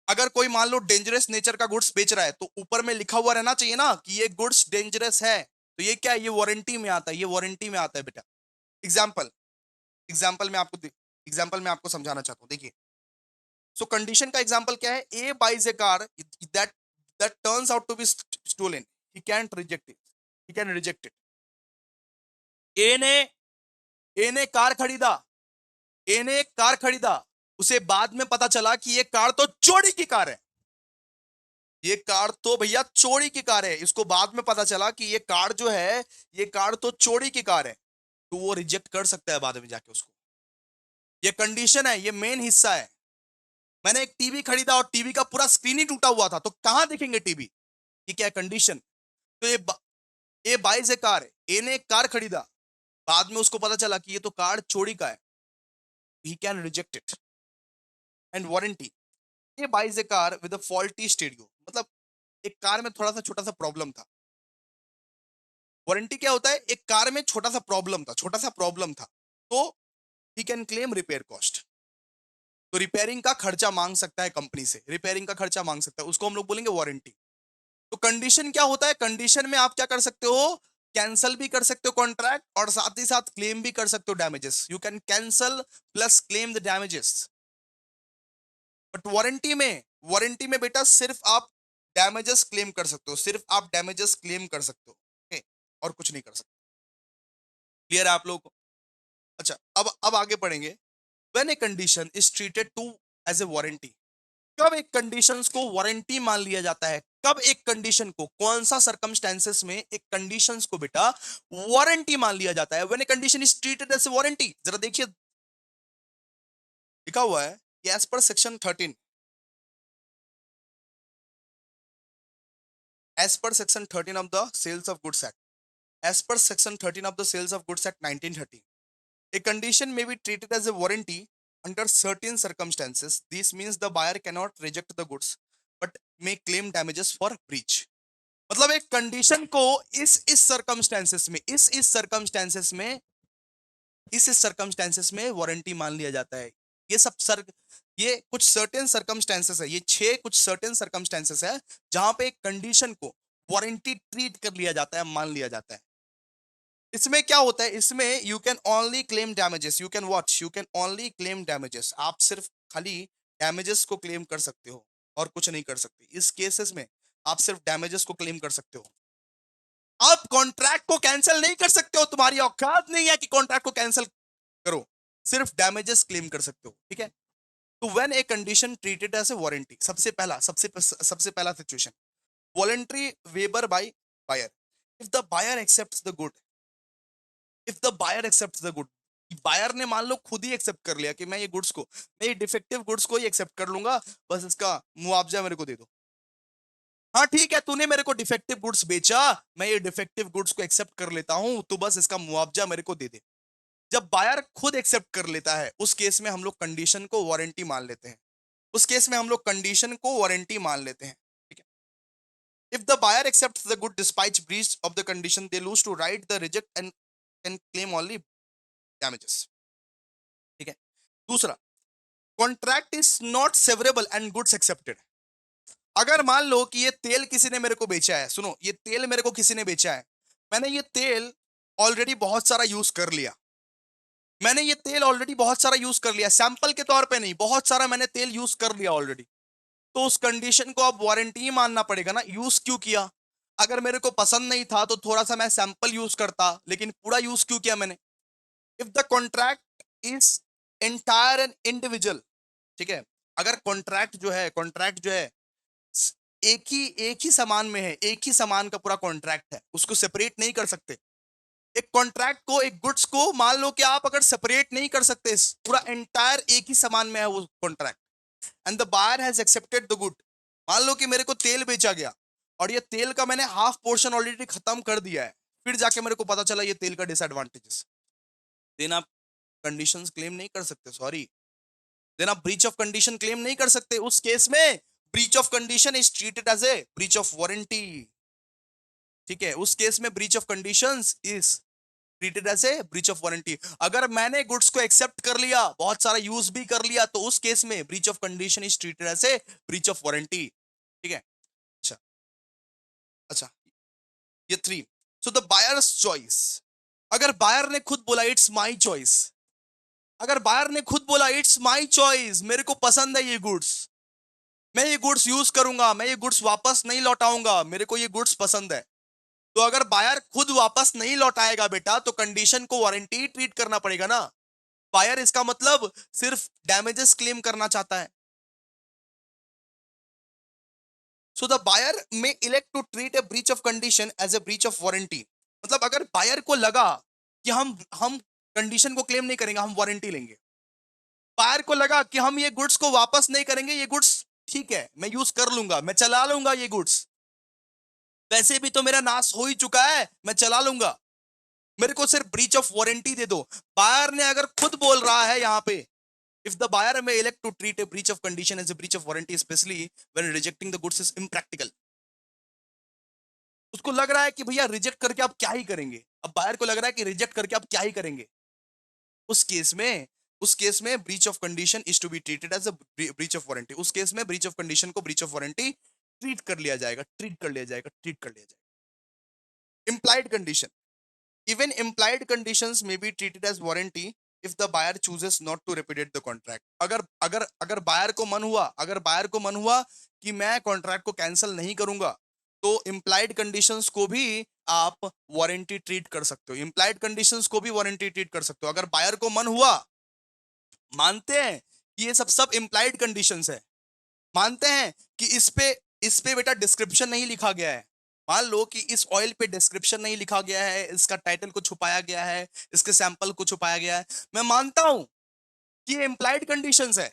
अगर कोई मान लो डेंजरस नेचर का गुड्स बेच रहा है, तो ऊपर में लिखा हुआ रहना चाहिए ना कि ये गुड्स डेंजरस है, तो ये क्या है? ये वारंटी में आता है, ये वारंटी में आता है बेटा। एग्जाम्पल एग्जाम्पल में आपको एग्जाम्पल में आपको समझाना चाहता हूं, देखिए। सो कंडीशन का एग्जांपल क्या है? A buys a car that that turns out to be stolen, he can't reject it, he can reject it. A ने ए ने कार खरीदा, ए ने एक कार खरीदा, उसे बाद में पता चला कि ये कार तो चोरी की कार है, ये कार तो भैया चोरी की कार है। इसको बाद में पता चला कि ये कार जो है, ये कार तो चोरी की कार है, तो वो रिजेक्ट कर सकता है बाद में जाके उसको। ये कंडीशन है, ये मेन हिस्सा है। मैंने एक टीवी खरीदा और टीवी का पूरा स्क्रीन ही टूटा हुआ था, तो कहां देखेंगे टीवी? ये क्या कंडीशन? तो ए बाइज ए कार, ए ने एक कार खरीदा, बाद में उसको पता चला कि ये तो कार चोरी का है, he can reject it. And warranty, A buys a car with a faulty stereo, मतलब एक कार में थोड़ा सा छोटा सा प्रॉब्लम था। वारंटी क्या होता है? एक कार में छोटा सा प्रॉब्लम था, छोटा सा प्रॉब्लम था, तो he can claim repair cost. तो रिपेयरिंग का खर्चा मांग सकता है कंपनी से, रिपेयरिंग का खर्चा मांग सकता है, उसको हम लोग बोलेंगे वारंटी। तो कंडीशन क्या होता है? कंडीशन में आप क्या कर सकते हो? कैंसल भी कर सकते हो कॉन्ट्रैक्ट, और साथ ही साथ क्लेम भी कर सकते हो damages. You can cancel plus claim the damages. But warranty में बेटा सिर्फ आप डैमेजेस क्लेम कर सकते हो, सिर्फ आप डैमेजेस क्लेम कर सकते हो। okay? और कुछ नहीं कर सकते। क्लियर है आप लोगों को? अच्छा, अब आगे पढ़ेंगे। When a condition is treated to as a warranty, कब एक कंडीशंस को वारंटी मान लिया जाता है? कब एक कंडीशन को, कौन सा सर्कमस्टेंसेस में एक कंडीशंस को बेटा वारंटी मान लिया जाता है? When a condition is treated as a warranty, जरा देखिए लिखा हुआ है कि as per section 13, as per section 13 of the sales of goods act, as per section 13 of the sales of goods act 1930, a condition may be treated as a warranty under certain circumstances. This means the buyer cannot reject the goods but may claim damages for breach. मतलब एक कंडीशन को इस सर्कमस्टेंसेस में, इस सर्कमस्टेंसेस में, इस सर्कमस्टेंसेस में वारंटी मान लिया जाता है। ये सब सर, ये कुछ सर्टेन सर्कमस्टेंसेस है, ये 6 कुछ सर्टेन सर्कमस्टेंसेस है जहां पे एक कंडीशन को वारंटी ट्रीट कर लिया जाता है, मान लिया जाता है। इसमें क्या होता है? इसमें you can only claim damages, you can watch, you can only claim damages. आप सिर्फ खाली डैमेजेस को क्लेम कर सकते हो और कुछ नहीं कर सकते। इस केसेस में आप सिर्फ डैमेजेस को क्लेम कर सकते हो। आप कॉन्ट्रैक्ट को कैंसिल नहीं कर सकते हो, तुम्हारी औकात नहीं है कि कॉन्ट्रैक्ट को कैंसिल करो, सिर्फ डैमेजेस क्लेम कर सकते हो। ठीक है। तो when a condition treated as a warranty, सबसे पहला situation, voluntary waiver by buyer. If the buyer accepts the good, if the buyer accepts the good, buyer ने मान लो खुद ही एक्सेप्ट कर लिया कि मैं ये गुड्स को, मैं ये डिफेक्टिव गुड्स को ही एक्सेप्ट कर लूंगा, बस इसका मुआवजा मेरे को दे दो। हाँ ठीक है, तूने मेरे को डिफेक्टिव गुड्स बेचा, मैं ये डिफेक्टिव गुड्स को एक्सेप्ट कर लेता हूं, तो बस इसका मुआवजा मेरे को दे दे। जब बायर खुद एक्सेप्ट कर लेता है, उस केस में हम लोग कंडीशन को वारंटी मान लेते हैं। उस केस में हम लोग कंडीशन को वारंटी मान लेते हैं। ठीक है। If the buyer accept the good despite breach of the condition, they lose to right the reject and can claim only damages. ठीक है। दूसरा, contract is not severable and goods accepted. अगर मान लो कि ये तेल किसी ने मेरे को बेचा है, सुनो, ये तेल मेरे को किसी ने बेचा है, मैंने ये तेल ऑलरेडी बहुत सारा यूज कर लिया, मैंने ये तेल ऑलरेडी बहुत सारा यूज कर लिया, सैंपल के तौर पे नहीं, बहुत सारा मैंने तेल यूज कर लिया ऑलरेडी। तो उस कंडीशन को अब वारंटी ही मानना पड़ेगा ना, यूज क्यों किया? अगर मेरे को पसंद नहीं था तो थोड़ा सा मैं सैंपल यूज करता, लेकिन पूरा यूज क्यों किया मैंने? If the contract is entire and individual, ठीक है, अगर कॉन्ट्रैक्ट जो है एक ही सामान में है, एक ही सामान का पूरा कॉन्ट्रैक्ट है, उसको सेपरेट नहीं कर सकते। एक कॉन्ट्रैक्ट को, एक गुड्स को मान लो कि आप अगर सेपरेट नहीं कर सकते, पूरा एंटायर एक ही सामान में है वो contract, and the buyer has accepted the good. मान लो कि मेरे को तेल बेचा गया और ये तेल का मैंने हाफ पोर्शन ऑलरेडी खत्म कर दिया है, फिर जाके मेरे को पता चला ये तेल का डिसएडवांटेजेस, देन आप कंडीशंस क्लेम नहीं कर सकते, सॉरी, देन आप ब्रीच ऑफ कंडीशन क्लेम नहीं कर सकते। उस केस में breach of condition is treated as a breach of warranty. ठीक है, उस केस में breach of conditions is treated as a breach of warranty. अगर मैंने गुड्स को एक्सेप्ट कर लिया, बहुत सारा यूज भी कर लिया, तो उस केस में breach of condition is treated as a breach of warranty. ठीक है। अच्छा, अच्छा, ये three. So the buyer's choice, अगर बायर ने खुद बोला इट्स माई चॉइस, अगर बायर ने खुद बोला इट्स माई चॉइस, मेरे को पसंद है ये गुड्स, मैं ये गुड्स यूज करूंगा, मैं ये गुड्स वापस नहीं लौटाऊंगा, मेरे को ये गुड्स पसंद है, तो अगर बायर खुद वापस नहीं लौटाएगा बेटा, तो कंडीशन को वारंटी ट्रीट करना पड़ेगा ना। बायर इसका मतलब सिर्फ डैमेजेस क्लेम करना चाहता है। So the buyer may elect to treat a breach of condition as a breach of warranty. मतलब अगर बायर को लगा कि हम कंडीशन को क्लेम नहीं करेंगे, हम वारंटी लेंगे, बायर को लगा कि हम ये गुड्स को वापस नहीं करेंगे, ये गुड्स ठीक है, मैं यूज कर लूंगा, मैं चला लूंगा, ये गुड्स वैसे भी तो मेरा नाश हो ही चुका है, मैं चला लूंगा, मेरे को सिर्फ ब्रीच ऑफ वारंटी दे दो। बायर ने अगर खुद बोल रहा है यहां पे, if the buyer may elect to treat a breach of condition as a breach of warranty, especially when rejecting the goods is impractical, उसको लग रहा है कि भैया रिजेक्ट करके आप क्या ही करेंगे, अब बायर को लग रहा है कि रिजेक्ट करके आप क्या ही करेंगे, उस केस में breach of condition is to be treated as a breach of warranty. उस केस में ब्रीच ऑफ कंडीशन को ब्रीच ऑफ वारंटी ट्रीट कर लिया जाएगा। implied condition, even implied conditions may be treated as warranty if the buyer chooses not to repudiate the contract। अगर अगर अगर बायर को मन हुआ कि मैं कॉन्ट्रैक्ट को कैंसिल नहीं करूंगा, तो implied conditions को भी आप वारंटी ट्रीट कर सकते हो, implied conditions को भी वारंटी ट्रीट कर सकते हो। अगर बायर को मन हुआ, मानते हैं कि ये सब implied conditions है, मानते हैं कि इस पे बेटा डिस्क्रिप्शन नहीं लिखा गया है, मान लो कि इस ऑयल पे डिस्क्रिप्शन नहीं लिखा गया है, इसका टाइटल को छुपाया गया है, इसके सैंपल को छुपाया गया है, मैं मानता हूं कि ये इम्प्लाइड कंडीशंस है,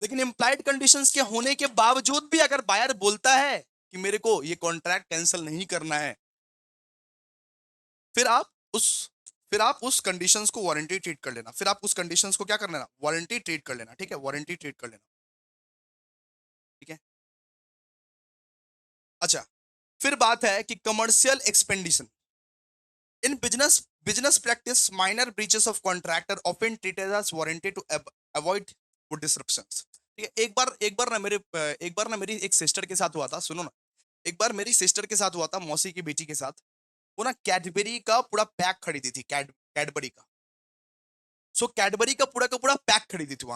लेकिन इम्प्लाइड कंडीशंस के होने के बावजूद भी अगर बायर बोलता है कि मेरे को ये कॉन्ट्रैक्ट कैंसिल नहीं करना है, फिर आप उस फिर आप उस कंडीशंस को वारंटी ट्रीट कर लेना, फिर आप उस कंडीशंस को क्या कर लेना, वारंटी ट्रीट कर लेना। ठीक है, वारंटी ट्रीट कर लेना। ठीक है। अच्छा, फिर बात है कि commercial expedition in business practice, minor breaches of contract are often treated as warranty to avoid good disruptions. ठीक है, एक बार ना मेरी एक सिस्टर के साथ हुआ था, सुनो ना, एक बार मेरी सिस्टर के साथ हुआ था, मौसी की बेटी के साथ, वो ना कैडबेरी का पूरा पैक खरीदी थी, कैडबरी का। सो कैडबरी का पूरा पैक खरीदी थी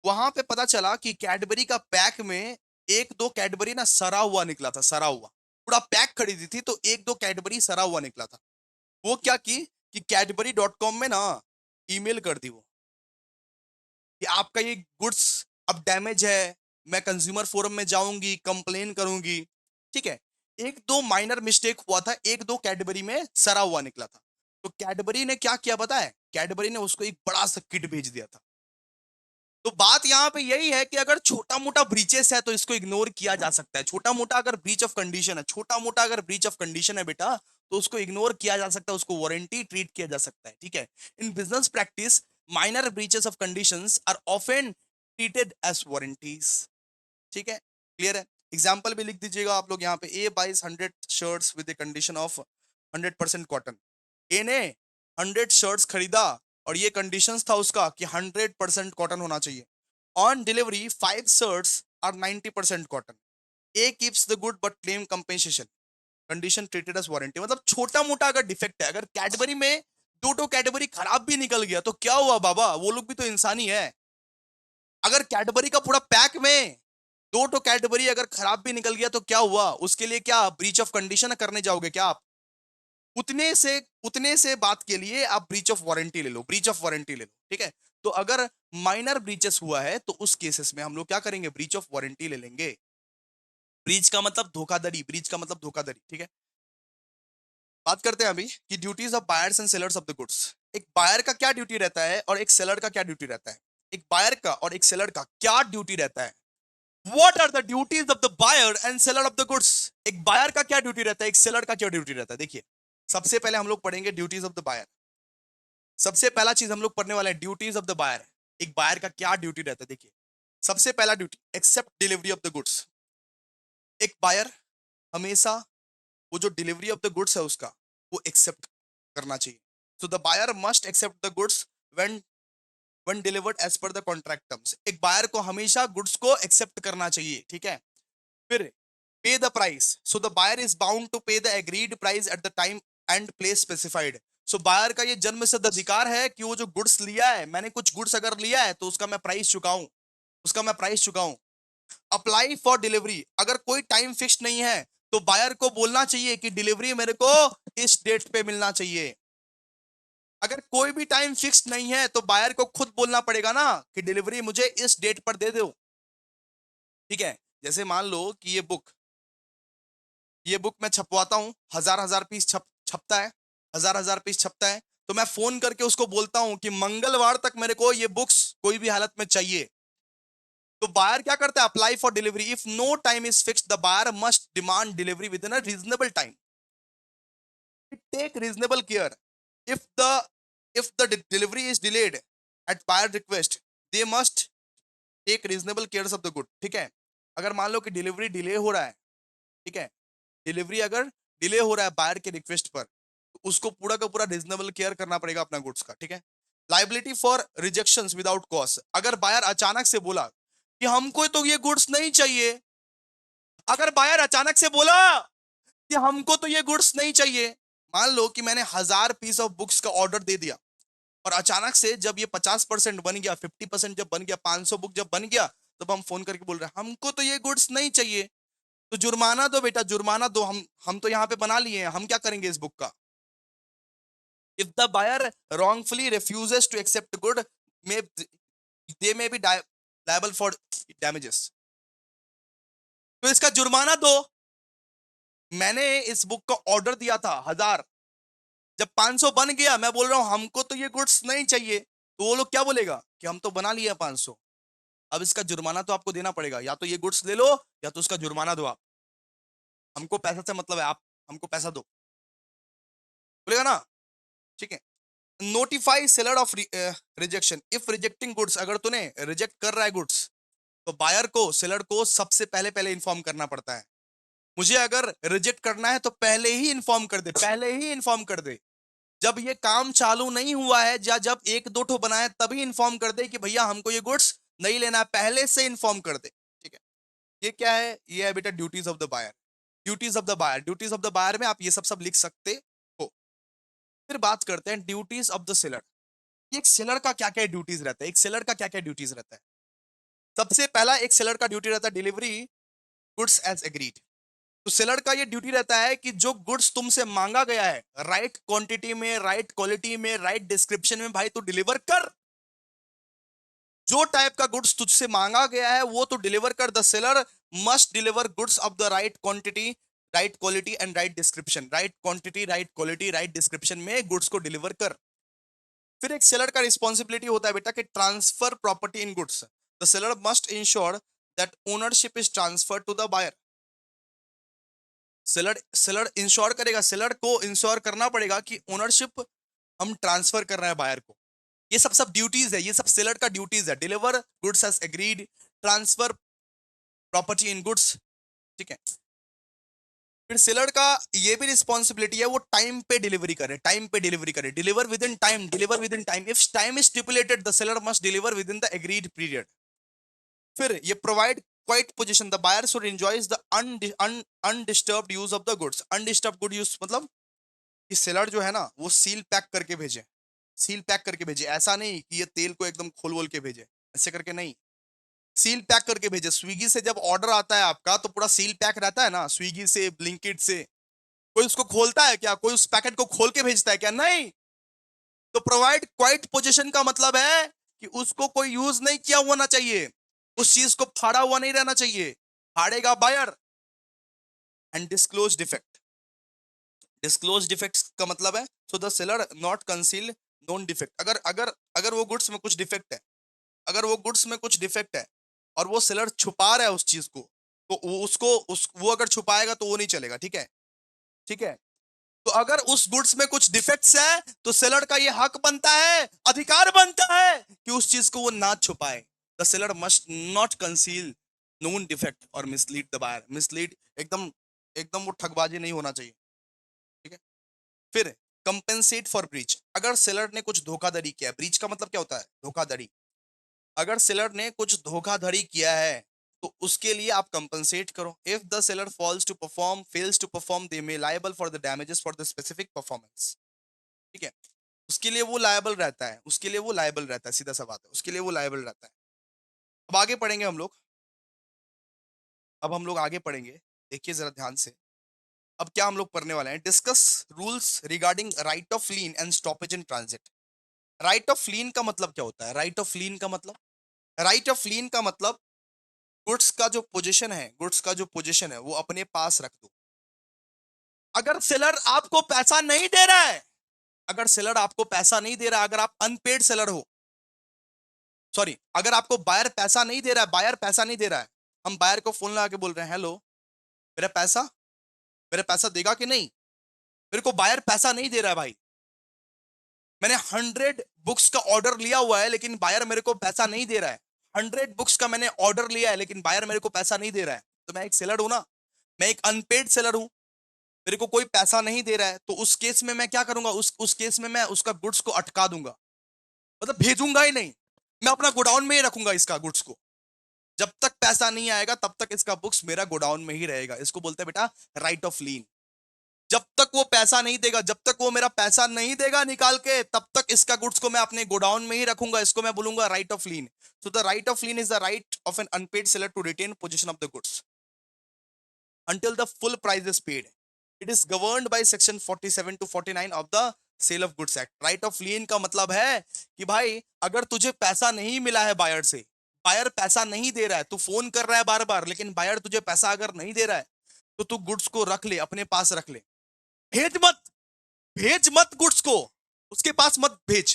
वहां पे पता चला कि कैडबरी का पैक में एक दो कैडबरी ना सरा हुआ निकला था, सरा हुआ, पूरा पैक खरीदी थी तो एक दो कैडबरी सरा हुआ निकला था। वो क्या की कि cadbury.com में ना ईमेल कर दी वो कि आपका ये गुड्स अब डैमेज है, मैं कंज्यूमर फोरम में जाऊंगी, कंप्लेन करूंगी। ठीक है, एक दो माइनर मिस्टेक हुआ था, एक दो कैडबरी में सरा हुआ निकला था, तो कैडबरी ने क्या किया पता है, कैडबरी ने उसको एक बड़ा सा किट भेज दिया था तो बात यहाँ पे यही है कि अगर छोटा मोटा ब्रीचेस है तो इसको इग्नोर किया जा सकता है। छोटा मोटा अगर ब्रीच ऑफ कंडीशन है, छोटा मोटा अगर ब्रीच ऑफ कंडीशन है बेटा, तो उसको इग्नोर किया जा सकता है, उसको वारंटी ट्रीट किया जा सकता है। ठीक है, in business practice minor breaches of conditions are often treated as warranties. ठीक है, क्लियर है? एग्जाम्पल भी लिख दीजिएगा आप लोग यहाँ पे। A buys 100 shirts with the condition of 100% cotton. A ने 100 शर्ट्स खरीदा और ये कंडीशंस था उसका कि 100% कॉटन होना चाहिए। On delivery 5 shirts are 90% cotton. A keeps the good but claim compensation. Condition treated as warranty. मतलब छोटा मोटा अगर डिफेक्ट है, अगर कैडबरी में दो कैडबरी खराब भी निकल गया तो क्या हुआ बाबा, वो लोग भी तो इंसान ही है। अगर कैडबरी का पूरा पैक में दो कैडबरी अगर खराब भी निकल गया तो क्या हुआ, उसके लिए क्या ब्रीच ऑफ कंडीशन करने जाओगे क्या आप? उतने से बात के लिए आप ब्रीच ऑफ वारंटी ले लो, ब्रीच ऑफ वारंटी ले लो। ठीक है, तो अगर माइनर ब्रीचेस हुआ है तो उस केसेस में हम लोग क्या करेंगे, ब्रीच ऑफ वारंटी ले लेंगे। ब्रीच का मतलब धोखाधड़ी, ब्रीच का मतलब धोखाधड़ी। ठीक है, बात करते हैं अभी कि duties of buyers and sellers of the goods. एक बायर का क्या ड्यूटी रहता है और एक सेलर का क्या ड्यूटी रहता है? एक बायर का और एक सेलर का क्या ड्यूटी रहता है? What are the duties of the buyer and seller of the goods? एक बायर का क्या ड्यूटी रहता है, एक सेलर का क्या ड्यूटी रहता है? देखिए, सबसे पहले हम लोग पढ़ेंगे ड्यूटीज ऑफ द बायर। सबसे पहला चीज हम लोग पढ़ने वाले हैं ड्यूटीज ऑफ द बायर। एक बायर का क्या ड्यूटी रहता है? देखिए, सबसे पहला duty, accept delivery of the goods. एक बायर हमेशा वो जो डिलीवरी ऑफ द गुड्स है उसका वो एक्सेप्ट करना चाहिए। So the buyer must accept the goods when when delivered as per the contract terms. एक बायर को हमेशा गुड्स को एक्सेप्ट करना चाहिए। ठीक है, फिर pay the price. So the buyer is bound to pay the agreed price at the time and place specified. So buyer का ये जन्म सिद्ध अधिकार है कि वो जो गुड्स लिया है, मैंने कुछ गुड्स अगर लिया है तो उसका मैं प्राइस चुकाऊं, उसका मैं प्राइस चुकाऊं। Apply for delivery. अगर कोई टाइम फिक्स नहीं है तो बायर को बोलना चाहिए कि डिलीवरी मेरे को इस डेट पे मिलना चाहिए। अगर कोई भी टाइम फिक्स नहीं है तो बायर को खुद बोलना पड़ेगा ना कि डिलीवरी मुझे इस डेट पर दे दो। ठीक है, जैसे मान लो कि ये बुक मैं छपवाता हूँ, हजार पीस छपता है, हजार पीस छपता है। तो मैं फोन करके उसको बोलता हूँ कि मंगलवार तक मेरे को ये बुक्स कोई भी हालत में चाहिए। तो बायर क्या करता है, apply for delivery. If no time is fix the buyer must demand delivery within a reasonable time. Take reasonable care. If the delivery is delayed at buyer request, they must take reasonable care of the good. ठीक है, अगर मान लो कि डिलीवरी डिले हो रहा है, ठीक है, डिलीवरी अगर डिले हो रहा है बायर के रिक्वेस्ट पर, तो उसको पूरा का पूरा रीजनेबल केयर करना पड़ेगा अपना गुड्स का। ठीक है, liability for rejections without cause. अगर बायर अचानक से बोला कि हमको तो ये गुड्स नहीं चाहिए, अगर बायर अचानक से बोला कि हमको तो ये गुड्स नहीं चाहिए, मान लो कि मैंने 1000 पीस ऑफ बुक्स का ऑर्डर दे दिया और अचानक से जब ये 50% बन गया, 50% जब बन गया, 500 बुक जब बन गया, तब हम फोन करके बोल रहे हैं हमको तो ये गुड्स नहीं चाहिए, तो जुर्माना दो बेटा, जुर्माना दो। हम तो यहाँ पे बना लिए हैं, हम क्या करेंगे इस बुक का? If the buyer wrongfully refuses to accept good, may they may be liable for damages। तो इसका जुर्माना दो। मैंने इस बुक का ऑर्डर दिया था 1000, जब 500 बन गया, मैं बोल रहा हूं हमको तो ये गुड्स नहीं चाहिए, तो वो लोग क्या बोलेगा कि हम तो बना लिए 500। अब इसका जुर्माना तो आपको देना पड़ेगा, या तो ये गुड्स ले लो या तो उसका जुर्माना दो आप। हमको पैसा से मतलब है, आप हमको पैसा दो, बोलेगा ना? ठीक है, notify seller of rejection. If rejecting goods, अगर तूने रिजेक्ट कर रहा है गुड्स, तो बायर को, सेलर को सबसे पहले पहले इन्फॉर्म करना पड़ता है। मुझे अगर रिजेक्ट करना है तो पहले ही इन्फॉर्म कर दे, पहले ही इन्फॉर्म कर दे। जब ये काम चालू नहीं हुआ है या जब एक दो ठो बनाया तभी इन्फॉर्म कर दे कि भैया हमको ये गुड्स नहीं लेना है, पहले से इन्फॉर्म कर दे। ठीक है, ये क्या है? ये है बेटा duties of the buyer. Duties of the buyer, duties of the buyer में आप ये सब लिख सकते हो। फिर बात करते हैं ड्यूटीज ऑफ द सेलर। एक सेलर का क्या क्या ड्यूटीज रहता है, एक सेलर का क्या क्या ड्यूटीज रहता है? सबसे पहला एक सेलर का ड्यूटी रहता है डिलीवरी गुड्स एज एग्रीड। तो सेलर का ये ड्यूटी रहता है कि जो गुड्स तुमसे मांगा गया है, राइट क्वांटिटी में, राइट क्वालिटी में, राइट डिस्क्रिप्शन में, भाई तू डिलीवर कर। जो टाइप का गुड्स तुझसे मांगा गया है वो तो डिलीवर कर। The seller must deliver goods of the right quantity, right quality and right description. Right quantity, right quality, right description में गुड्स को डिलीवर कर। फिर एक सेलर का रिस्पॉन्सिबिलिटी होता है बेटा कि transfer property in goods. The seller must ensure that ownership is transfer to the buyer. Seller seller ensure करेगा, सेलर को इंश्योर करना पड़ेगा कि ओनरशिप हम ट्रांसफर कर रहे हैं बायर को। ये सब सब ड्यूटीज है, ये सब सेलर का ड्यूटीज है। Deliver goods as agreed, transfer property in goods, ठीक है। फिर सेलर का ये भी रिस्पॉन्सिबिलिटी है वो टाइम पे डिलीवरी करे, टाइम पे डिलीवरी करे। Deliver within time, deliver within time. If time is stipulated the seller must deliver within the agreed period. फिर ये provide quiet possession, the buyer should enjoys the undisturbed use of the goods. Undisturbed good use मतलब कि सेलर जो है ना वो सील पैक करके भेजे, सील पैक करके भेजे। ऐसा नहीं कि ये तेल को एकदम खोल बोल के भेजे, ऐसे करके नहीं, सील पैक करके भेजे। स्विगी से जब ऑर्डर आता है आपका तो पूरा सील पैक रहता है ना, स्विगी से, ब्लिंकिट से। कोई उसको खोलता है क्या? कोई उस पैकेट को खोल के भेजता है क्या? नहीं। तो प्रोवाइड क्वाइट पोजीशन का मतलब है कि उसको कोई यूज नहीं किया होना चाहिए, उस चीज को फाड़ा हुआ नहीं रहना चाहिए। फाड़ेगा buyer. And disclose defect. Disclose defects का मतलब है so the seller not conceal known defect. अगर अगर अगर वो गुड्स में कुछ डिफेक्ट है, अगर वो गुड्स में कुछ डिफेक्ट है और वो सेलर छुपा रहा है उस चीज को, तो वो अगर छुपाएगा तो वो नहीं चलेगा, ठीक है, ठीक है। तो अगर उस गुड्स में कुछ डिफेक्ट्स है तो सेलर का ये हक बनता है, अधिकार बनता है कि उस चीज को वो ना छुपाए। The seller must not conceal known defect और मिसलीड द बायर। मिसलीड एकदम एकदम वो ठगबाजी नहीं होना चाहिए, ठीक है। फिर कंपेंसेट फॉर ब्रीच। अगर सेलर ने कुछ धोखाधड़ी किया, ब्रीच का मतलब क्या होता है? धोखाधड़ी। अगर सेलर ने कुछ धोखाधड़ी किया है तो उसके लिए आप कंपनसेट करो। If the seller fails to perform they may liable for the damages for the specific performance, ठीक है। उसके लिए वो लायबल रहता है, उसके लिए वो लायबल रहता है, सीधा सा बात है, उसके लिए वो लायबल रहता है। अब आगे पढ़ेंगे हम लोग, अब हम लोग आगे पढ़ेंगे, देखिए जरा ध्यान से। अब क्या हम लोग पढ़ने वाले हैं? Discuss rules regarding right of lien and stoppage in transit. Right of lien का मतलब क्या होता है? राइट ऑफ लीन का मतलब, राइट ऑफ लीन का मतलब गुड्स का जो पोजीशन है, गुड्स का जो पोजीशन है वो अपने पास रख दो। अगर सेलर आपको पैसा नहीं दे रहा है, अगर सेलर आपको पैसा नहीं दे रहा है, अगर आप अनपेड सेलर हो, सॉरी, अगर आपको बायर पैसा नहीं दे रहा है, बायर पैसा नहीं दे रहा है, हम बायर को फोन लगा के बोल रहे हैं, हेलो मेरा पैसा, मेरा पैसा देगा कि नहीं? मेरे को बायर पैसा नहीं दे रहा है भाई, मैंने 100 बुक्स का ऑर्डर लिया हुआ है लेकिन बायर मेरे को पैसा नहीं दे रहा है। 100 बुक्स का मैंने ऑर्डर लिया है लेकिन बायर मेरे को पैसा नहीं दे रहा है। तो मैं एक सेलर हूं ना, मैं एक अनपेड सेलर हूं, मेरे को कोई पैसा नहीं दे रहा है। तो उस केस में मैं क्या करूंगा? उस केस में मैं उसका गुड्स को अटका दूंगा, मतलब भेजूंगा ही नहीं, मैं अपना गोडाउन में ही रखूंगा इसका गुड्स को। जब तक पैसा नहीं आएगा तब तक इसका बुक्स मेरा गोडाउन में ही रहेगा। इसको बोलते हैं बेटा राइट ऑफ लीन। जब तक वो पैसा नहीं देगा, जब तक वो मेरा पैसा नहीं देगा निकाल के, तब तक इसका गुड्स को मैं अपने गोडाउन में ही रखूंगा। इसको मैं बोलूंगा right of lien. So the right of lien is the right of an unpaid seller to retain possession of the goods until the full price is paid. It is governed by section 47 to 49 of the sale of goods act. Right of lien का मतलब है कि भाई अगर तुझे पैसा नहीं मिला है बायर से, बायर पैसा नहीं दे रहा है, तू फोन कर रहा है बार बार लेकिन बायर तुझे पैसा अगर नहीं दे रहा है, तो तू गुड्स को रख ले, अपने पास रख ले, भेज मत, भेज मत गुड्स को, उसके पास मत भेज,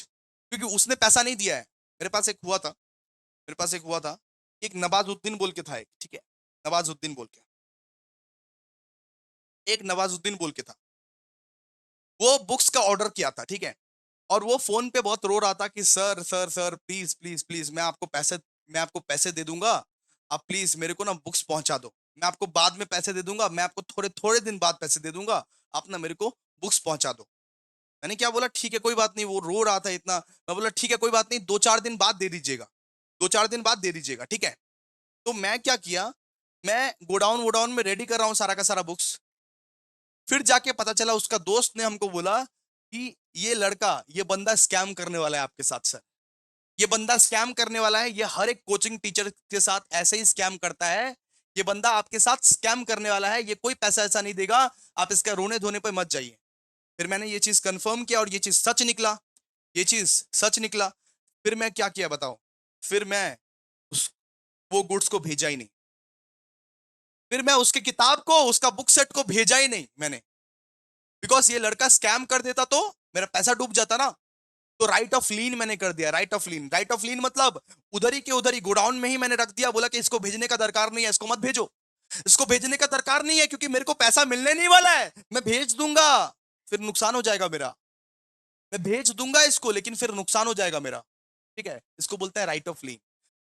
क्योंकि उसने पैसा नहीं दिया है। मेरे पास एक हुआ था, मेरे पास एक हुआ था, एक नवाजुद्दीन बोल के था एक, ठीक है, नवाजुद्दीन बोल के, एक नवाजुद्दीन बोल के था, वो बुक्स का ऑर्डर किया था, ठीक है। और वो फोन पे बहुत रो रहा था कि sir sir sir please please please, मैं आपको पैसे दे दूंगा, आप प्लीज मेरे को ना बुक्स पहुंचा दो, मैं आपको बाद में पैसे दे दूंगा, मैं आपको थोड़े थोड़े दिन बाद पैसे दे दूंगा, आप ना मेरे को बुक्स पहुंचा दो। मैंने क्या बोला, ठीक है कोई बात नहीं, वो रो रहा था इतना, मैं बोला ठीक है कोई बात नहीं, 2-4 दिन बाद दे दीजिएगा, 2-4 दिन बाद दे दीजिएगा, ठीक है। तो मैं क्या किया, मैं गोडाउन वोडाउन में रेडी कर रहा हूँ सारा का सारा बुक्स। फिर जाके पता चला उसका दोस्त ने हमको बोला कि ये लड़का, ये बंदा स्कैम करने वाला है आपके साथ सर, ये बंदा स्कैम करने वाला है, ये हर एक कोचिंग टीचर के साथ ऐसे ही स्कैम करता है, ये बंदा आपके साथ स्कैम करने वाला है, ये कोई पैसा ऐसा नहीं देगा, आप इसका रोने धोने पे मत जाइए। फिर मैंने ये चीज कंफर्म किया और ये चीज सच निकला, ये चीज सच निकला। फिर मैं क्या किया बताओ, फिर मैं उस वो गुड्स को भेजा ही नहीं, फिर मैं उसके किताब को, उसका बुक सेट को भेजा ही नहीं मैंने, बिकॉज ये लड़का स्कैम कर देता तो मेरा पैसा डूब जाता ना। तो राइट ऑफ लीन मैंने कर दिया, right of lien. Right of lien मतलब उधर ही के उधर ही गोडाउन में ही मैंने रख दिया, बोला कि इसको भेजने का दरकार नहीं है, इसको मत भेजो, इसको भेजने का दरकार नहीं है, क्योंकि मेरे को पैसा मिलने नहीं वाला है, मैं भेज दूंगा फिर नुकसान हो जाएगा मेरा, मैं भेज दूंगा इसको लेकिन फिर नुकसान हो जाएगा मेरा। ठीक है, इसको बोलते हैं राइट ऑफ लीन।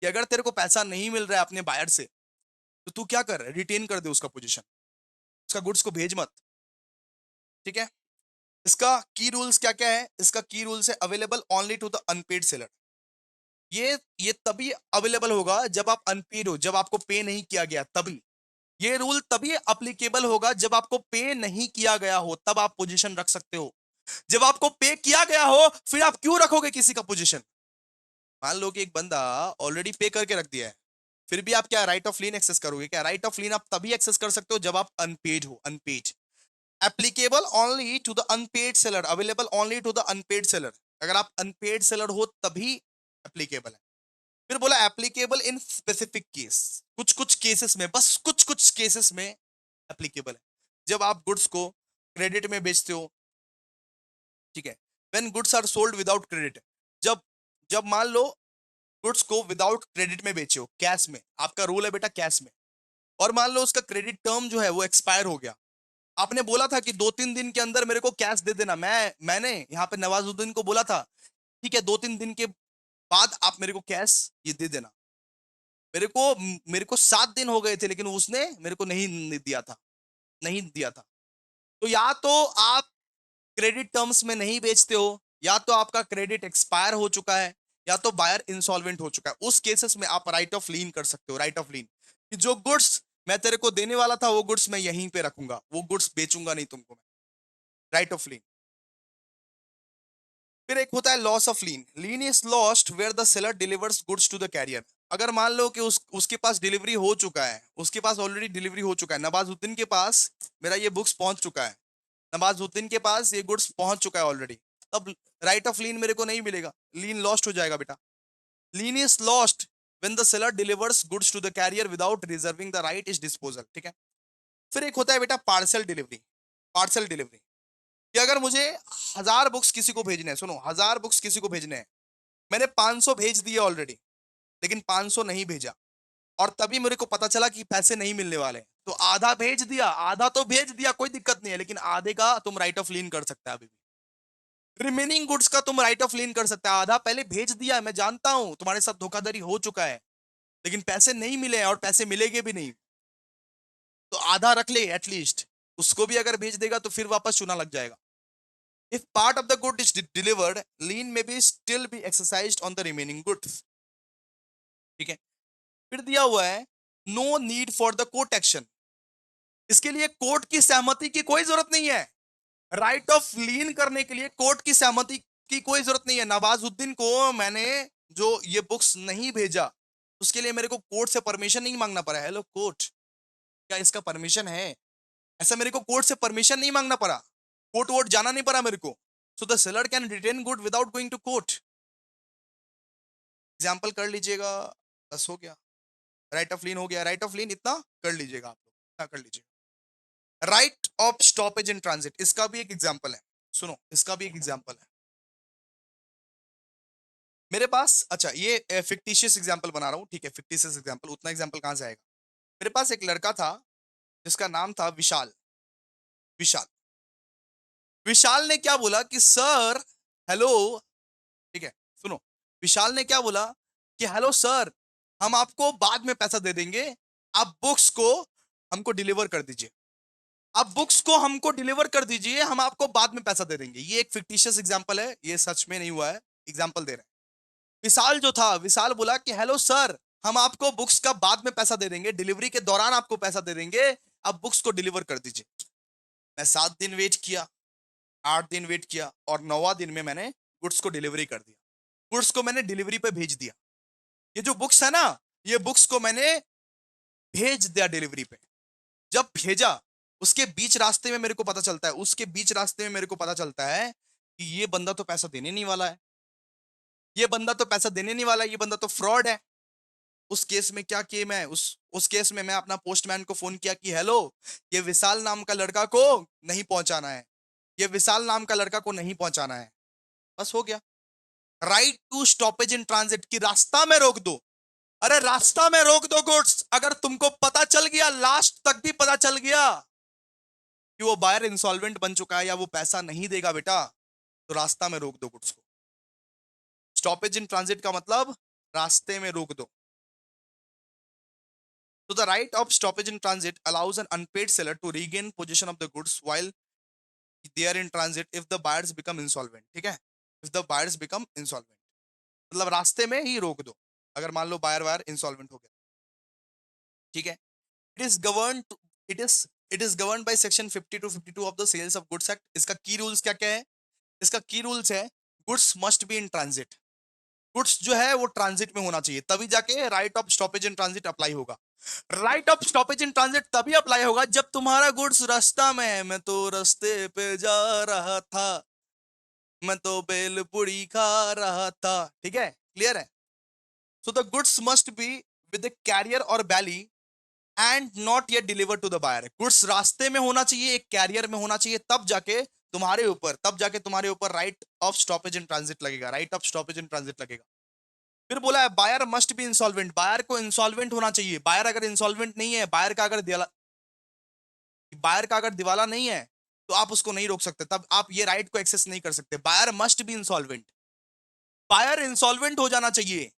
कि अगर तेरे को पैसा नहीं मिल रहा है अपने बायर से, तो तू क्या कर, रिटेन कर दे उसका पोजीशन, उसका गुड्स को भेज मत। ठीक है, इसका की रूल्स क्या क्या है, इसका की रूल्स है available only to the unpaid seller. ये तभी अवेलेबल होगा जब आप अनपेड हो, जब आपको पे नहीं किया गया, तभी ये रूल तभी अप्लीकेबल होगा जब आपको पे नहीं किया गया हो, तब आप पोजीशन रख सकते हो। जब आपको पे किया गया हो फिर आप क्यों रखोगे किसी का पोजीशन? मान लो कि एक बंदा ऑलरेडी पे करके रख दिया है, फिर भी आप क्या राइट ऑफ लीन एक्सेस करोगे? क्या राइट ऑफ लीन आप तभी एक्सेस कर सकते हो जब आप अनपेड हो, unpaid. Applicable only to the unpaid seller, available only to the unpaid seller. अगर आप अनपेड सेलर हो तभी एप्लीकेबल है। फिर बोला एप्लीकेबल इन स्पेसिफिक केस, कुछ कुछ केसेस में, बस कुछ कुछ केसेस में एप्लीकेबल है। जब आप गुड्स को क्रेडिट में बेचते हो, ठीक है, when goods are sold without credit, जब जब मान लो गुड्स को विदाउट क्रेडिट में बेचे हो, कैश में, आपका रूल है बेटा कैश में, और मान लो उसका क्रेडिट टर्म जो है वो एक्सपायर हो गया, आपने बोला था कि 2-3 दिन के अंदर मेरे को कैश दे देना, मैंने यहाँ पे नवाजुद्दीन को बोला था, ठीक है 2-3 दिन के बाद आप मेरे को कैश ये दे देना, मेरे को 7 दिन हो गए थे लेकिन उसने मेरे को नहीं दिया था, नहीं दिया था। तो या तो आप क्रेडिट टर्म्स में नहीं बेचते हो, या तो आपका क्रेडिट एक्सपायर हो चुका है, या तो बायर इंसॉल्वेंट हो चुका है। उस केसेस में आप राइट ऑफ लीन कर सकते हो, राइट ऑफ लीन, कि जो गुड्स मैं तेरे को देने वाला था वो गुड्स मैं यहीं पे रखूंगा, वो गुड्स बेचूंगा नहीं तुमको मैं, राइट ऑफ लीन। फिर एक होता है loss of lien. Lien is lost where the seller delivers goods to the carrier. अगर मान लो कि उसके पास डिलीवरी हो चुका है, उसके पास ऑलरेडी डिलीवरी हो चुका है, नवाजुद्दीन के पास मेरा ये बुक्स पहुंच चुका है, नवाजुद्दीन के पास ये गुड्स पहुंच चुका है ऑलरेडी, तब राइट ऑफ लीन मेरे को नहीं मिलेगा, लीन लॉस्ट हो जाएगा बेटा। Lien is lost when the seller delivers goods to the carrier without reserving the right is disposal. ठीक है, फिर एक होता है बेटा पार्सल डिलीवरी। पार्सल डिलीवरी कि अगर मुझे 1000 बुक्स किसी को भेजने हैं, सुनो 1000 बुक्स किसी को भेजने हैं, मैंने 500 भेज दिए ऑलरेडी, लेकिन 500 नहीं भेजा, और तभी मेरे को पता चला कि पैसे नहीं मिलने वाले, तो आधा भेज दिया, आधा तो भेज दिया कोई दिक्कत नहीं है, लेकिन आधे का तुम राइट ऑफ लीन कर सकते हैं अभी भी। रिमेनिंग गुड्स का तुम राइट ऑफ लीन कर सकते हैं, आधा पहले भेज दिया, मैं जानता हूं तुम्हारे साथ धोखाधड़ी हो चुका है, लेकिन पैसे नहीं मिले और पैसे मिलेंगे भी नहीं, तो आधा रख ले एटलीस्ट, उसको भी अगर भेज देगा तो फिर वापस चुना लग जाएगा। If part of the good is delivered, lien may be still be exercised on the remaining goods. ठीक है, फिर दिया हुआ है no need for the court action. इसके लिए कोर्ट की सहमति की कोई जरूरत नहीं है, राइट ऑफ लीन करने के लिए कोर्ट की सहमति की कोई जरूरत नहीं है। नवाजुद्दीन को मैंने जो ये बुक्स नहीं भेजा, उसके लिए मेरे को कोर्ट से परमिशन नहीं मांगना पड़ा। हेलो कोर्ट, क्या इसका परमिशन है? ऐसा मेरे को कोर्ट से परमिशन नहीं मांगना पड़ा, कोर्ट वोट जाना नहीं पड़ा मेरे को। So the seller can retain good without going to court. Example कर लीजिएगा, बस हो गया, राइट ऑफ लीन हो गया। राइट ऑफ लीन इतना कर लीजिएगा आप लोग, इतना कर लीजिएगा। Right of stoppage in transit, इसका भी एक एग्जाम्पल है, सुनो इसका भी एक एग्जाम्पल है मेरे पास। अच्छा ये फिक्टिशियस एग्जाम्पल बना रहा हूँ, ठीक है, फिक्टिशियस एग्जाम्पल, उतना एग्जाम्पल कहाँ से आएगा? मेरे पास एक लड़का था जिसका नाम था विशाल। विशाल विशाल ने क्या बोला कि सर हेलो, ठीक है सुनो, विशाल ने क्या बोला कि हेलो सर, हम आपको बाद में पैसा दे देंगे, आप बुक्स को हमको डिलीवर कर दीजिए, आप बुक्स को हमको डिलीवर कर दीजिए, हम आपको बाद में पैसा दे देंगे। ये एक फिक्टिशियस एग्जांपल है, ये सच में नहीं हुआ है, एग्जांपल दे रहे हैं। विशाल जो था, विशाल बोला कि हेलो सर, हम आपको बुक्स का बाद में पैसा दे देंगे, डिलीवरी के दौरान आपको पैसा दे देंगे, आप बुक्स को डिलीवर कर दीजिए। मैं 7 दिन वेट किया, 8 दिन वेट किया, और 9वां दिन में मैंने गुड्स को डिलीवरी कर दिया। गुड्स को मैंने डिलीवरी पे भेज दिया। ये जो बुक्स है ना, ये बुक्स को मैंने भेज दिया डिलीवरी पे। जब भेजा, उसके बीच रास्ते में मेरे को पता चलता है, उसके बीच रास्ते में मेरे को पता चलता है कि ये बंदा तो पैसा देने नहीं वाला है, ये बंदा तो पैसा देने नहीं वाला है, ये बंदा तो फ्रॉड है। उस केस में क्या किया मैं, उस केस में मैं अपना पोस्टमैन को फोन किया कि हेलो, ये विशाल नाम का लड़का को नहीं पहुंचाना है, ये विशाल नाम का लड़का को नहीं पहुंचाना है, बस हो गया। Right to stoppage in transit, की रास्ता में रोक दो। अरे रास्ता में रोक दो गुड्स, अगर तुमको पता चल गया, लास्ट तक भी पता चल गया कि वो बायर इंसॉल्वेंट बन चुका है या वो पैसा नहीं देगा बेटा, तो रास्ता में रोक दो गुड्स को। स्टॉपेज इन ट्रांजिट का मतलब रास्ते में रोक दो। So the right of stoppage in transit allows an unpaid seller to regain possession of the goods while they are in transit if the buyers become insolvent, ठीक है? If the buyers become insolvent, मतलब रास्ते में ही रोक दो अगर मान लो बायर वायर इंसॉल्वेंट हो गया, ठीक है? It is govern it is govern by section 50 to 52 of the sales of goods act. इसका की रूल्स क्या क्या है? इसका की रूल्स है, goods must be in transit. Goods जो है वो ट्रांजिट में होना चाहिए, तभी जाके right of stoppage in transit apply होगा। Right of stoppage in transit तभी अप्लाई होगा जब तुम्हारा गुड्स रास्ता में है। मैं तो रास्ते पे जा रहा था, मैं तो बेल पूरी खा रहा था, ठीक है? क्लियर है? So the goods must be with carrier और bailee and not yet deliver to the buyer. Goods रास्ते में होना चाहिए, एक कैरियर में होना चाहिए, तब जाके तुम्हारे ऊपर right of stoppage in transit लगेगा, right of stoppage in transit लगेगा। फिर बोला है buyer must be insolvent, buyer को इंसॉल्वेंट होना चाहिए। बायर अगर इंसॉल्वेंट नहीं है, बायर का अगर दिवाला नहीं है, तो आप उसको नहीं रोक सकते, तब आप ये राइट को एक्सेस नहीं कर सकते। Buyer must be insolvent, buyer insolvent हो जाना चाहिए,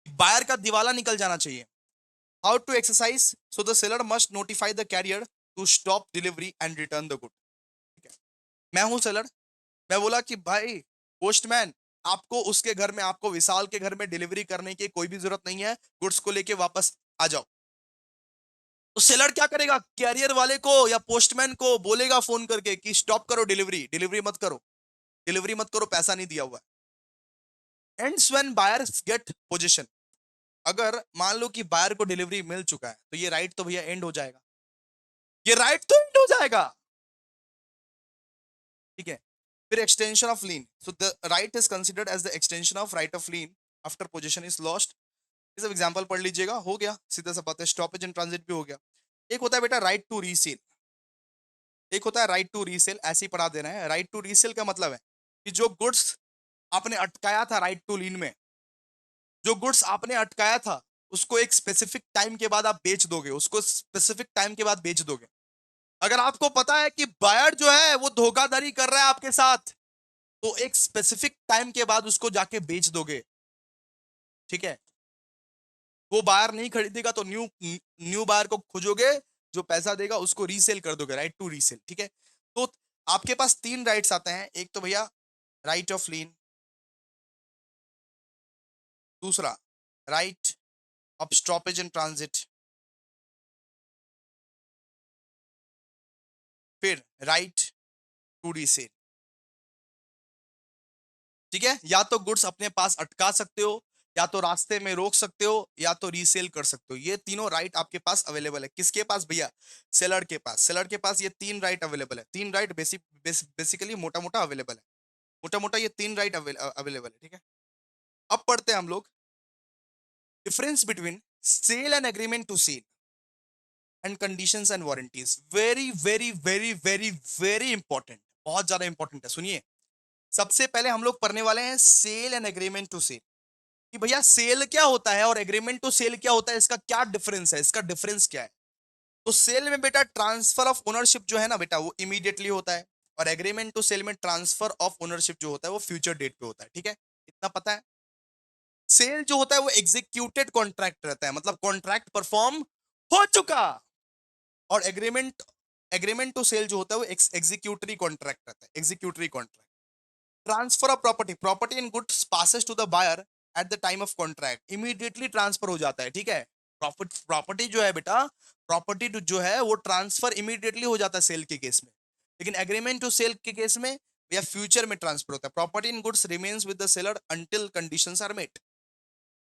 बायर का दिवाला निकल जाना चाहिए। How to exercise? So the seller must notify the carrier to stop delivery and return the good. ठीक है, मैं हूं सेलर, मैं बोला कि भाई पोस्टमैन, आपको उसके घर में, आपको विशाल के घर में डिलीवरी करने की कोई भी जरूरत नहीं है, गुड्स को लेके वापस आ जाओ। तो सेलर क्या करेगा? कैरियर वाले को या पोस्टमैन को बोलेगा फोन करके कि स्टॉप करो डिलीवरी, डिलीवरी मत करो, डिलीवरी मत करो, पैसा नहीं दिया हुआ है। Ends when buyers get possession, अगर मान लो कि बायर को डिलीवरी मिल चुका है, तो ये राइट तो भैया एंड हो जाएगा, ये राइट तो एंड हो जाएगा, ठीक है? फिर extension of lien, so the right is considered as the extension of right of lien after possession is lost. ये सब एग्जांपल पढ़ लीजिएगा, हो गया सीधा सा बात है, स्टॉपेज इन ट्रांजिट भी हो गया। एक होता है बेटा राइट टू रीसेल, एक होता है राइट टू रीसेल, ऐसे ही पढ़ा देना है। राइट टू रीसेल का मतलब है कि जो गुड्स आपने अटकाया था राइट टू लीन में, जो गुड्स आपने अटकाया था उसको एक स्पेसिफिक टाइम के बाद आप बेच दोगे, उसको स्पेसिफिक टाइम के बाद बेच दोगे। अगर आपको पता है कि बायर जो है वो धोखाधड़ी कर रहा है आपके साथ, तो एक स्पेसिफिक टाइम के बाद उसको जाके बेच दोगे, ठीक है? वो बायर नहीं खरीदेगा तो न्यू न्यू बायर को खोजोगे, जो पैसा देगा उसको रीसेल कर दोगे, राइट टू रीसेल, ठीक है? तो आपके पास तीन राइट्स आते हैं, एक तो भैया राइट ऑफ लीन, दूसरा right of stoppage in transit, फिर राइट टू रीसेल, ठीक है? या तो गुड्स अपने पास अटका सकते हो, या तो रास्ते में रोक सकते हो, या तो रीसेल कर सकते हो। ये तीनों राइट आपके पास अवेलेबल है। किसके पास भैया? सेलर के पास। सेलर के पास ये तीन राइट अवेलेबल है, तीन राइट बेसिकली मोटा मोटा अवेलेबल है, मोटा मोटा ये तीन राइट अवेलेबल है, ठीक है? अब पढ़ते हैं हम लोग difference between sale and agreement to sale and conditions and warranties. Very very very very very important, बहुत ज्यादा इंपॉर्टेंट है, सुनिए। सबसे पहले हम लोग पढ़ने वाले हैं sale and agreement to sale, कि भैया सेल क्या होता है और एग्रीमेंट टू सेल क्या होता है, इसका क्या डिफरेंस है, इसका डिफरेंस क्या है। तो सेल में बेटा ट्रांसफर ऑफ ओनरशिप जो है ना बेटा, वो इमीडिएटली होता है, और एग्रीमेंट टू सेल में ट्रांसफर ऑफ ओनरशिप जो होता है वो फ्यूचर डेट पे होता है, ठीक है? इतना पता है। सेल जो होता है वो एग्जीक्यूटेड कॉन्ट्रैक्ट रहता है, मतलब कॉन्ट्रैक्ट परफॉर्म हो चुका। और एग्रीमेंट एग्रीमेंट टू सेल जो होता है वो एग्जीक्यूटरी कॉन्ट्रैक्ट रहता है, executory contract. Transfer of property, property in goods passes to the buyer at the time of contract, immediately transfer हो जाता है, ठीक है? प्रॉपर्टी जो है बेटा, प्रॉपर्टी जो है वो ट्रांसफर इमीडिएटली हो जाता है सेल के केस में, लेकिन एग्रीमेंट टू सेल के केस में या फ्यूचर में ट्रांसफर होता है। Property in goods remains with the seller until conditions are met,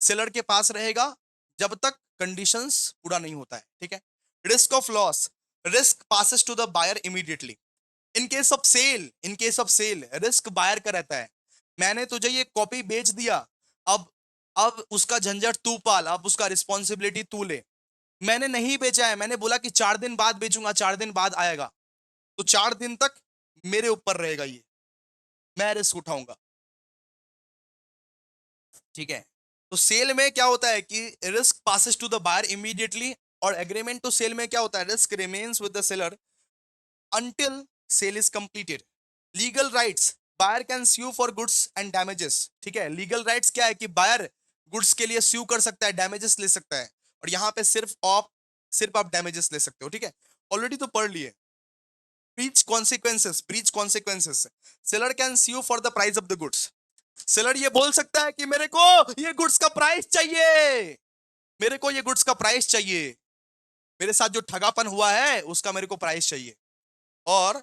seller के पास रहेगा जब तक कंडीशंस पूरा नहीं होता है, ठीक है? Risk of loss, risk passes to the buyer immediately. In case of sale risk buyer का रहता है। मैंने तुझे ये कॉपी बेच दिया, अब अब उसका झंझट तू पाल, अब उसका रिस्पॉन्सिबिलिटी तू ले। मैंने नहीं बेचा है, मैंने बोला कि 4 दिन बाद बेचूंगा, 4 दिन बाद आएगा, तो 4 दिन तक मेरे ऊपर रहेगा, ये मैं रिस्क उठाऊंगा। ठीक है। तो सेल में क्या होता है कि risk passes to the buyer immediately, और एग्रीमेंट टू सेल में क्या होता है, risk remains with the seller until sale is completed. Legal rights, buyer can sue for goods and damages. ठीक है, लीगल राइट्स क्या है कि बायर गुड्स के लिए स्यू कर सकता है, डैमेजेस ले सकता है, और यहां पे सिर्फ आप डैमेजेस ले सकते हो। ठीक है, ऑलरेडी तो पढ़ लिए। Breach consequences, seller can sue for the price of the goods. Seller ये बोल सकता है कि मेरे को ये गुड्स का प्राइस चाहिए, मेरे को ये गुड्स का प्राइस चाहिए, मेरे साथ जो ठगापन हुआ है उसका मेरे को प्राइस चाहिए। और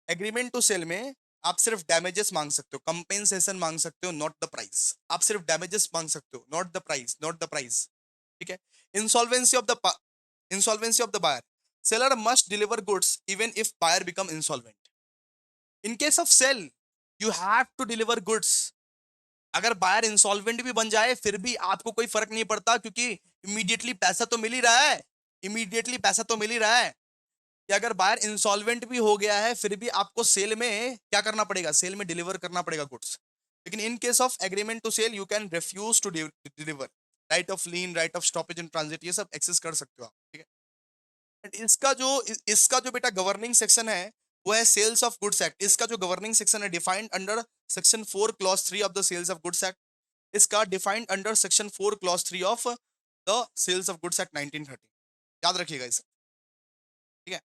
एग्रीमेंट टू सेल में आप सिर्फ डैमेजेस मांग सकते हो, कंपेंसेशन मांग सकते हो, नॉट द प्राइस। आप सिर्फ डैमेजेस मांग सकते हो, not the price, not the price. ठीक है। Insolvency of the buyer, seller must deliver goods even if buyer become insolvent. In case of sale you have to deliver goods. अगर बायर इंसॉल्वेंट भी बन जाए फिर भी आपको कोई फर्क नहीं पड़ता, क्योंकि इमीडिएटली पैसा तो मिल ही रहा है, इमीडिएटली पैसा तो मिल ही रहा है। कि अगर बायर इंसॉल्वेंट भी हो गया है फिर भी आपको सेल में क्या करना पड़ेगा, सेल में डिलीवर करना पड़ेगा गुड्स। लेकिन in case of agreement to sell you can refuse to deliver. Right of lien, right of stoppage in transit, ये सब एक्सेस कर सकते हो आप। ठीक है। And इसका जो बेटा गवर्निंग सेक्शन है वो है सेल्स ऑफ गुड्स एक्ट। इसका जो गवर्निंग सेक्शन है defined under section 4 clause 3 of the sales of goods act. इसका defined under section 4 clause 3 of the sales of goods act 1930। याद रखिएगा इसे। ठीक है।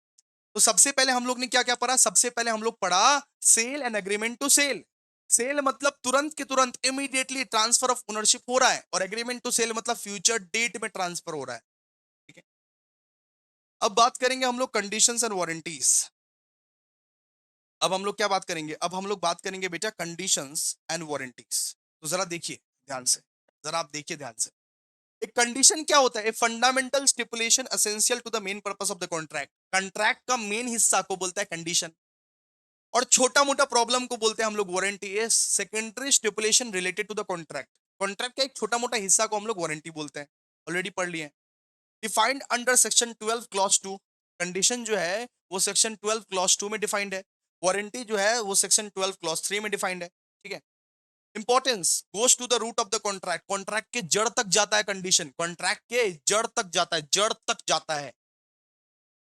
तो सबसे पहले हम लोग ने क्या क्या पढ़ा, सबसे पहले हम लोग पढ़ा sale and agreement to cell. Sale मतलब तुरंत के तुरंत इमीडिएटली ट्रांसफर ऑफ ओनरशिप हो रहा है, और एग्रीमेंट टू सेल मतलब फ्यूचर डेट में ट्रांसफर हो रहा है। ठीक है। अब बात करेंगे हम लोग कंडीशंस एंड वारंटीज। अब हम लोग क्या बात करेंगे, अब हम लोग बात करेंगे बेटा कंडीशंस एंड वारंटीज। तो जरा देखिए ध्यान से, जरा आप देखिए ध्यान से। एक कंडीशन क्या होता है, fundamental stipulation essential to the main purpose of the contract. Contract का मेन हिस्सा को बोलता है कंडीशन, और छोटा मोटा प्रॉब्लम को बोलते हैं हम लोग वारंटी। ये secondary stipulation related to the contract. Contract का एक छोटा मोटा हिस्सा को हम लोग वारंटी बोलते हैं, ऑलरेडी पढ़ लिए। Defined under section 12 clause 2। Condition जो है वो सेक्शन 12 क्लॉज 2 में डिफाइंड है, वारंटी जो है वो सेक्शन 12 क्लॉज 3 में डिफाइंड है। ठीक है। Importance goes to the root of the contract. Contract के जड़ तक जाता है कंडीशन, कॉन्ट्रैक्ट के जड़ तक जाता है, जड़ तक जाता है।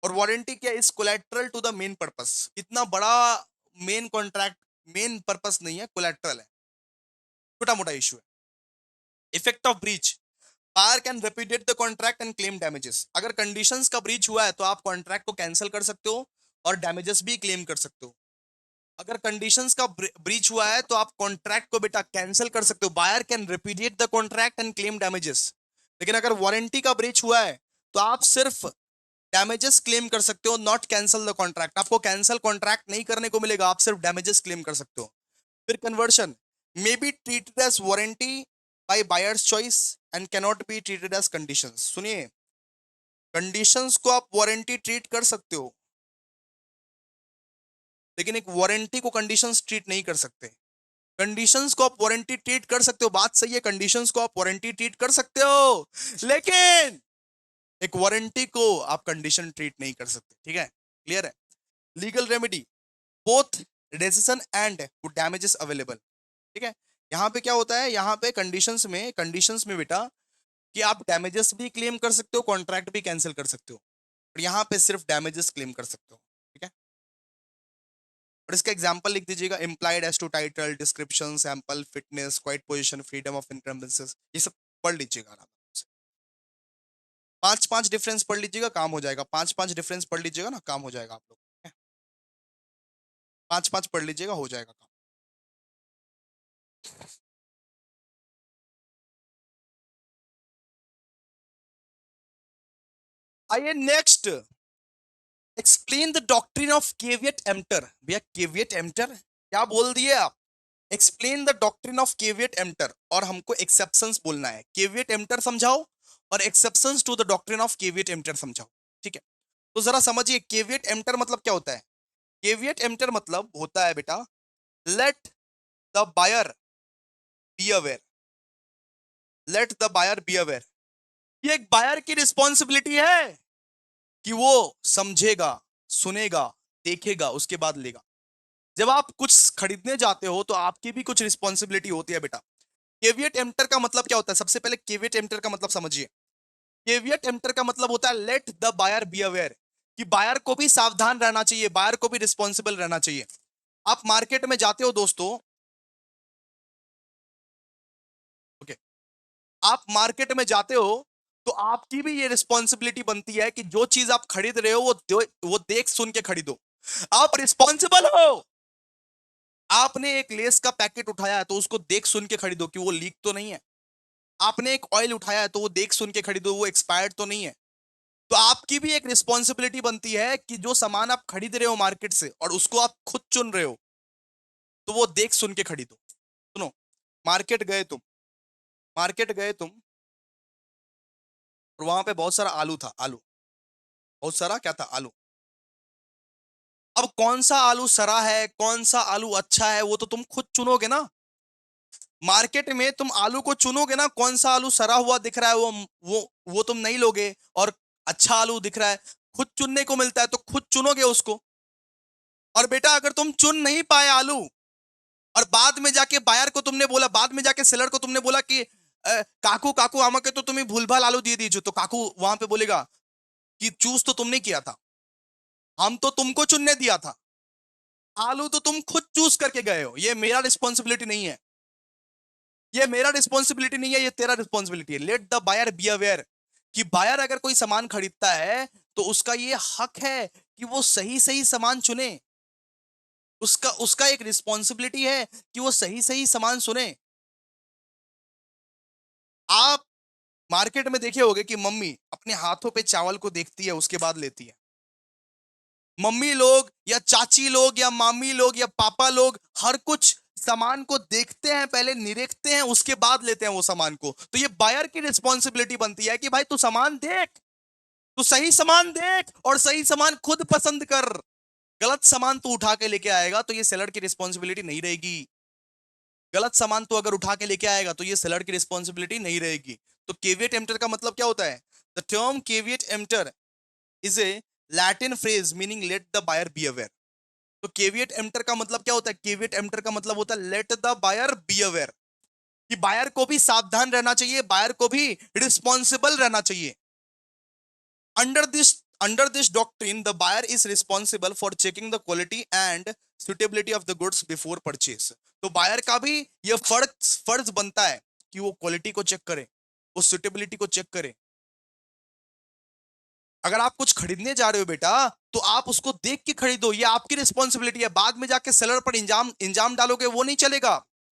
और वारंटी क्या, is collateral to the main purpose. इतना बड़ा मेन कॉन्ट्रैक्ट मेन पर्पस नहीं है, कोलैटरल है, छोटा मोटा इशू है। Effect of breach, buyer can repudiate the contract and claim damages. अगर कंडीशंस का ब्रीच हुआ है तो आप कॉन्ट्रैक्ट को कैंसिल कर सकते हो और डैमेजेस भी क्लेम कर सकते हो। अगर कंडीशंस का ब्रीच हुआ है तो आप कॉन्ट्रैक्ट को बेटा कैंसिल कर सकते हो, buyer can repudiate the contract and claim damages. लेकिन अगर वारंटी का ब्रीच हुआ है तो आप सिर्फ डैमेजेस क्लेम कर सकते हो, नॉट कैंसिल द कॉन्ट्रैक्ट। आपको कैंसिल कॉन्ट्रैक्ट नहीं करने को मिलेगा, आप सिर्फ डैमेजेस क्लेम कर सकते हो। फिर conversion may be treated as warranty by buyer's choice and can not be treated as conditions. सुनिए, कंडीशंस को आप वारंटी ट्रीट कर सकते हो, लेकिन एक वारंटी को कंडीशंस ट्रीट नहीं कर सकते। कंडीशंस को आप वारंटी ट्रीट कर सकते हो, बात सही है, कंडीशंस को आप वारंटी ट्रीट कर सकते हो, लेकिन एक वारंटी को आप कंडीशन ट्रीट नहीं कर सकते। ठीक है, क्लियर है। Legal remedy both resistance and damages available. ठीक है। यहाँ पे क्या होता है, यहाँ पे कंडीशंस में बेटा कि आप डैमेजेस भी क्लेम कर सकते हो, कॉन्ट्रैक्ट भी कैंसिल कर सकते हो, और यहाँ पे सिर्फ डैमेजेस क्लेम कर सकते हो। ठीक है। और इसका एग्जांपल लिख दीजिएगा, implied as to title, description, sample, fitness, quiet position, freedom of encumbrances, ये सब पढ़ लीजिएगा आराम से। पांच पांच डिफरेंस पढ़ लीजिएगा, काम हो जाएगा। पांच पांच डिफरेंस पढ़ लीजिएगा ना, काम हो जाएगा आप लोग। पांच पांच पढ़ लीजिएगा, हो जाएगा काम। आइए next, explain the doctrine of caveat emptor. भैया केवियट एम्प्टर क्या बोल दिए आप, explain the doctrine of caveat emptor, और हमको एक्सेप्शंस बोलना है। केवियट एम्प्टर समझाओ और exceptions to the doctrine of caveat emptor समझाओ। ठीक है। तो जरा समझिए केवियट एम्प्टर मतलब क्या होता है। केवियट एम्प्टर मतलब होता है बेटा, let the buyer be aware, let the buyer be aware. ये एक बायर की रिस्पॉन्सिबिलिटी है कि वो समझेगा, सुनेगा, देखेगा, उसके बाद लेगा। जब आप कुछ खरीदने जाते हो तो आपकी भी कुछ रिस्पॉन्सिबिलिटी होती है बेटा, केविएट एम्प्टर का मतलब क्या होता है? सबसे पहले केविएट एम्प्टर का मतलब समझिए। केविएट एम्प्टर का मतलब होता है let the buyer be aware, कि बायर को भी सावधान रहना चाहिए, बायर को भी रिस्पॉन्सिबल रहना चाहिए। आप मार्केट में जाते हो दोस्तों, ओके, आप मार्केट में जाते हो तो आपकी भी ये रिस्पॉन्सिबिलिटी बनती है कि जो चीज आप खरीद रहे हो वो देख सुन के खरीदो। आप रिस्पॉन्सिबल हो। आपने एक लेस का पैकेट उठाया है तो उसको देख सुन के खरीदो कि वो लीक तो नहीं है। आपने एक ऑयल उठाया है तो वो देख सुन के खरीदो वो एक्सपायर्ड तो नहीं है। तो आपकी भी एक रिस्पॉन्सिबिलिटी बनती है कि जो सामान आप खरीद रहे हो मार्केट से और उसको आप खुद चुन रहे हो, तो वो देख सुन के खरीदो। सुनो, मार्केट गए तुम, मार्केट गए तुम, और वहां पे बहुत सारा आलू था, आलू, बहुत सारा क्या था, आलू। अब कौन सा आलू सरा है, कौन सा आलू अच्छा है, वो तो तुम खुद चुनोगे ना। मार्केट में तुम आलू को चुनोगे ना, कौन सा आलू सरा हुआ दिख रहा है वो तुम नहीं लोगे, और अच्छा आलू दिख रहा है, खुद चुनने को मिलता है तो खुद चुनोगे उसको। और बेटा अगर तुम चुन नहीं पाए आलू, और बाद में जाके बायर को तुमने बोला, बाद में जाके सेलर को तुमने बोला कि काकू काकू आमा के तो तुम्हें भूलभाल आलू दे दीजिए, तो काकू वहां पे बोलेगा कि चूज तो तुमने किया था, हम तो तुमको चुनने दिया था, आलू तो तुम खुद चूज करके गए हो, ये मेरा रिस्पॉन्सिबिलिटी नहीं है, ये मेरा रिस्पॉन्सिबिलिटी नहीं है, ये तेरा रिस्पॉन्सिबिलिटी है। Let the buyer be aware, कि बायर अगर कोई सामान खरीदता है तो उसका ये हक है कि वो सही सही सामान चुने। उसका उसका एक रिस्पॉन्सिबिलिटी है कि वो सही सही सामान सुने। आप मार्केट में देखे होंगे कि मम्मी अपने हाथों पे चावल को देखती है उसके बाद लेती है। मम्मी लोग या चाची लोग या मामी लोग या पापा लोग हर कुछ सामान को देखते हैं, पहले निरेखते हैं, उसके बाद लेते हैं वो सामान को। तो ये बायर की रिस्पॉन्सिबिलिटी बनती है कि भाई तू सामान देख, तू सही सामान देख और सही सामान खुद पसंद कर। गलत सामान तू उठा के लेके आएगा तो ये सेलर की रिस्पॉन्सिबिलिटी नहीं रहेगी। गलत सामान तो अगर उठा के लेके आएगा तो ये सेलर की रिस्पॉन्सिबिलिटी नहीं रहेगी। तो केविएट एम्प्टर का मतलब क्या होता है? The term caveat emptor is a Latin phrase meaning let the buyer be aware. तो केविएट एम्प्टर का मतलब क्या होता है? केविएट एम्प्टर का मतलब होता है let the buyer be aware, कि बायर को भी सावधान रहना चाहिए, बायर को भी रिस्पॉन्सिबल रहना चाहिए। Under this doctrine, the buyer is responsible for checking the quality and suitability of the goods before purchase. तो बायर का भी ये फर्ज बनता है कि वो क्वालिटी को चेक करे, वो सुटेबिलिटी को चेक करे। अगर आप कुछ खरीदने जा रहे हो बेटा, तो आप उसको देख के खरीदो, ये आपकी रिस्पॉन्सिबिलिटी है। बाद में जाके सेलर पर इंजाम इंजाम डालोगे, वो नहीं चलेगा।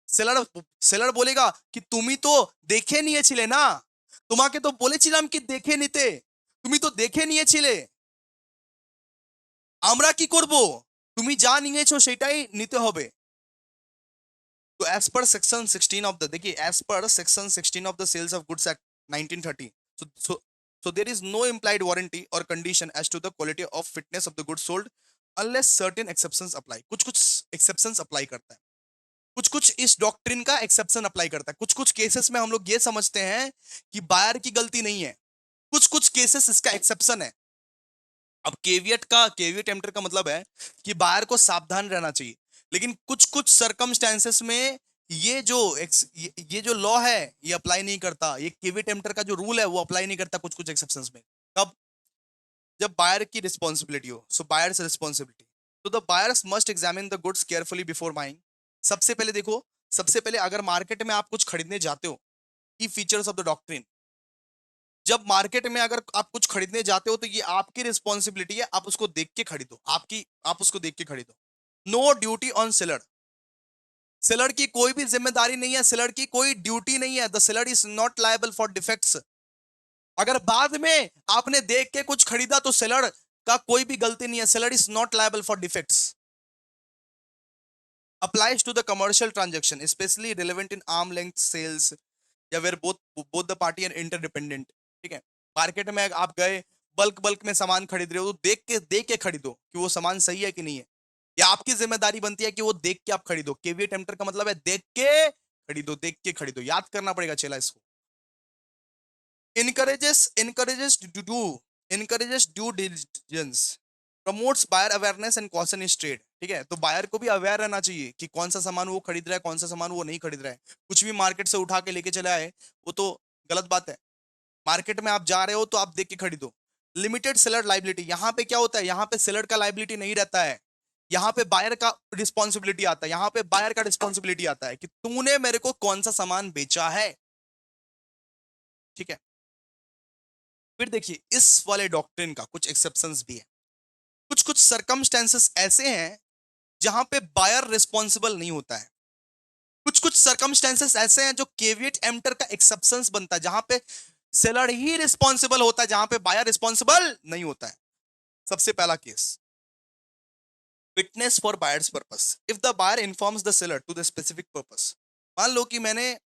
सेलर सेलर बोलेगा कि तुम ही तो देखे नहीं ছিলে ना, তোমাকে তো বলেছিলাম কি দেখে নিতে, তুমি তো দেখে নিয়েছিলে, আমরা কি করব, তুমি যা নিয়েছো সেটাই নিতে হবে। तो as per section 16 of the, देखिए as per section 16 of the sales of goods act 1930, so so so there is no implied warranty or condition as to the quality of fitness of the goods sold unless certain exceptions apply। कुछ कुछ exceptions apply करता है, कुछ कुछ इस डॉक्ट्रिन का एक्सेप्शन अप्लाई करता है। कुछ कुछ केसेस में हम लोग ये समझते हैं कि बायर की गलती नहीं है, कुछ कुछ केसेस इसका एक्सेप्शन है। अब केविएट एम्प्टर का मतलब है कि बायर को सावधान रहना चाहिए, लेकिन कुछ कुछ सर्कमस्टेंसेस में ये जो लॉ है ये अप्लाई नहीं करता, ये केविएट एम्प्टर का जो रूल है वो अप्लाई नहीं करता कुछ कुछ एक्सेप्शंस में। कब? जब बायर की रिस्पॉन्सिबिलिटी हो, सो बायर्स रिस्पॉन्सिबिलिटी। तो the buyers must examine the goods carefully before buying. सबसे पहले देखो, सबसे पहले अगर मार्केट में आप कुछ खरीदने जाते हो, की फीचर्स ऑफ द डॉक्ट्रिन, जब मार्केट में अगर आप कुछ खरीदने जाते हो तो ये आपकी रिस्पॉन्सिबिलिटी है, आप उसको देख के खरीदो, आप उसको देख के खरीदो। No duty on seller, seller की कोई भी जिम्मेदारी नहीं है, सेलर की कोई ड्यूटी नहीं है। The seller is not liable for defects. अगर बाद में आपने देख के कुछ खरीदा तो सेलर का कोई भी गलती नहीं है, seller is not liable for defects. Applies to the commercial transaction specially relevant in arm length sales या where both both the party are interdependent. ठीक है, मार्केट में आप गए, बल्क बल्क में सामान खरीद रहे हो तो देख के खरीदो कि वो सामान सही है कि नहीं है। या आपकी जिम्मेदारी बनती है कि वो देख के आप खरीदो। केविएट एम्प्टर का मतलब है देख के खरीदो, देख के खरीदो, याद करना पड़ेगा चला इसको। encourages to do encourages due diligence, promotes buyer awareness and caution is trade। ठीक है, तो बायर को भी अवेयर रहना चाहिए कि कौन सा सामान वो खरीद रहा है, कौन सा सामान वो नहीं खरीद रहा है। कुछ भी मार्केट से उठा के लेके चला है, वो तो गलत बात है। मार्केट में आप जा रहे हो तो आप देख के खरीदो। लिमिटेड सेलर लाइबिलिटी, यहाँ पे क्या होता है, यहाँ पे सेलर का लाइबिलिटी नहीं रहता है, यहाँ पे बायर का रिस्पॉन्सिबिलिटी आता है, यहाँ पे बायर का रिस्पॉन्सिबिलिटी आता है कि तूने मेरे को कौन सा सामान बेचा है। ठीक है, फिर देखिए इस वाले डॉक्ट्रिन का कुछ एक्सेप्शंस भी है। कुछ कुछ सरकमस्टेंसेस ऐसे हैं जहां पे बायर रिस्पॉन्सिबल नहीं होता है। कुछ कुछ सरकमस्टेंसेस ऐसे हैं जो केविएट एम्प्टर का एक्सेप्शंस बनता है, जहां पे सेलर ही रिस्पॉन्सिबल होता है, जहां पे बायर रिस्पॉन्सिबल नहीं होता है। सबसे पहला case, fitness for buyer's purpose. If the buyer informs the seller to the specific purpose. मान लो कि मैं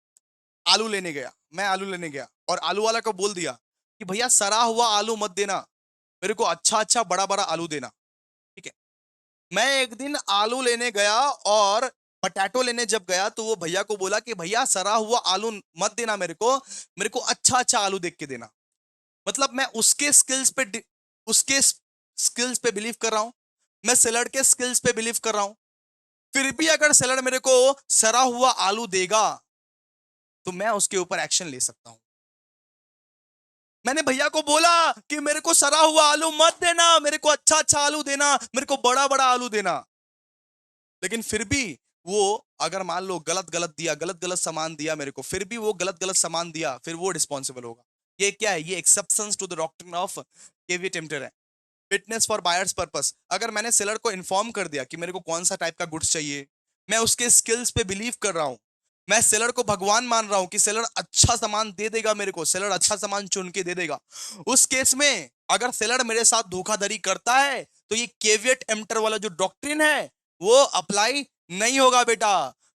आलू लेने गया और आलू वाला को बोल दिया कि भैया सड़ा हुआ आलू मत देना, मेरे को अच्छा अच्छा बड़ा बड़ा आलू देना। ठीक है, मैं एक दिन आलू लेने गया और पटैटो लेने जब गया तो वो भैया को बोला कि भैया सड़ा हुआ आलू मत देना, मेरे को अच्छा अच्छा आलू देख के देना। मतलब मैं उसके स्किल्स पे बिलीव कर रहा हूं, मैं सेलर के स्किल्स पे बिलीव कर रहा हूं। फिर भी अगर सेलर मेरे को सड़ा हुआ आलू देगा तो मैं उसके ऊपर एक्शन ले सकता हूं। मैंने भैया को बोला कि मेरे को सड़ा हुआ आलू मत देना, मेरे को अच्छा अच्छा आलू देना, मेरे को बड़ा बड़ा आलू देना। लेकिन फिर भी वो अगर मान लो गलत गलत दिया, गलत गलत सामान दिया मेरे को, फिर भी वो गलत गलत सामान दिया, फिर वो रिस्पॉन्सिबल होगा। ये क्या है, ये exceptions to the doctrine of caveat emptor है। फिटनेस फॉर बायर्स पर्पस, अगर मैंने सेलर को इन्फॉर्म कर दिया कि मेरे को कौन सा टाइप का गुड्स चाहिए, मैं उसके स्किल्स पे बिलीव कर रहा हूं, मैं सेलर को भगवान मान रहा हूं कि सेलर अच्छा सामान दे देगा मेरे को, सेलर अच्छा सामान चुन के दे देगा। उस केस में अगर सेलर मेरे साथ धोखाधड़ी करता है तो ये केविएट एम्प्टर वाला जो डॉक्ट्रिन है वो अप्लाई नहीं होगा बेटा।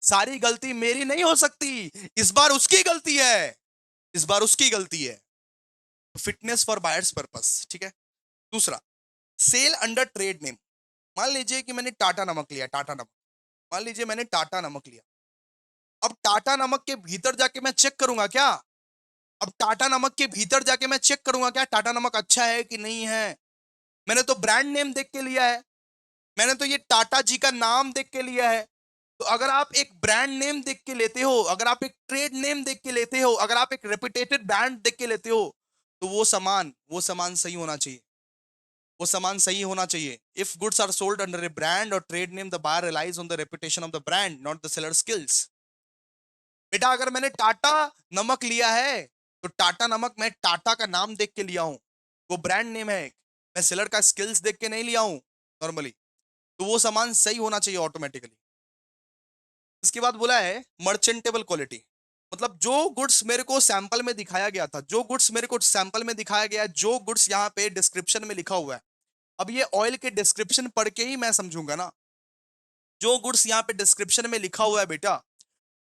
सारी गलती मेरी नहीं हो सकती, इस बार उसकी गलती है, इस बार उसकी गलती है। फिटनेस फॉर बायर्स पर्पस, ठीक है। दूसरा, सेल अंडर ट्रेड नेम। मान लीजिए कि मैंने टाटा नमक लिया, टाटा नमक, मान लीजिए मैंने टाटा नमक लिया। अब टाटा नमक के भीतर जाके मैं चेक करूंगा क्या, अब टाटा नमक के भीतर जाके मैं चेक करूंगा क्या टाटा नमक अच्छा है कि नहीं है। मैंने तो ब्रांड नेम देख के लिया है, मैंने तो ये टाटा जी का नाम देख के लिया है। तो अगर आप एक ब्रांड नेम देख के लेते हो, अगर आप एक ट्रेड नेम देख के लेते हो, अगर आप एक रेपुटेटेड ब्रांड देख के लेते हो, तो वो सामान सही होना चाहिए, वो सामान सही होना चाहिए। If goods are sold under a brand और trade name, the buyer relies on the reputation of the brand, not the seller skills. बेटा अगर मैंने टाटा नमक लिया है तो टाटा नमक मैं टाटा का नाम देख के लिया हूं, वो ब्रांड नेम है, मैं सेलर का स्किल्स देख के नहीं लिया हूं नॉर्मली। तो वो सामान सही होना चाहिए ऑटोमेटिकली। इसके बाद बोला है मर्चेंटेबल क्वालिटी। मतलब जो गुड्स मेरे को सैंपल में दिखाया गया था, जो गुड्स मेरे को सैंपल में दिखाया गया है, जो गुड्स यहाँ पे डिस्क्रिप्शन में लिखा हुआ है, अब ये ऑयल के डिस्क्रिप्शन पढ़ के ही मैं समझूंगा ना। जो गुड्स यहाँ पे डिस्क्रिप्शन में लिखा हुआ है बेटा,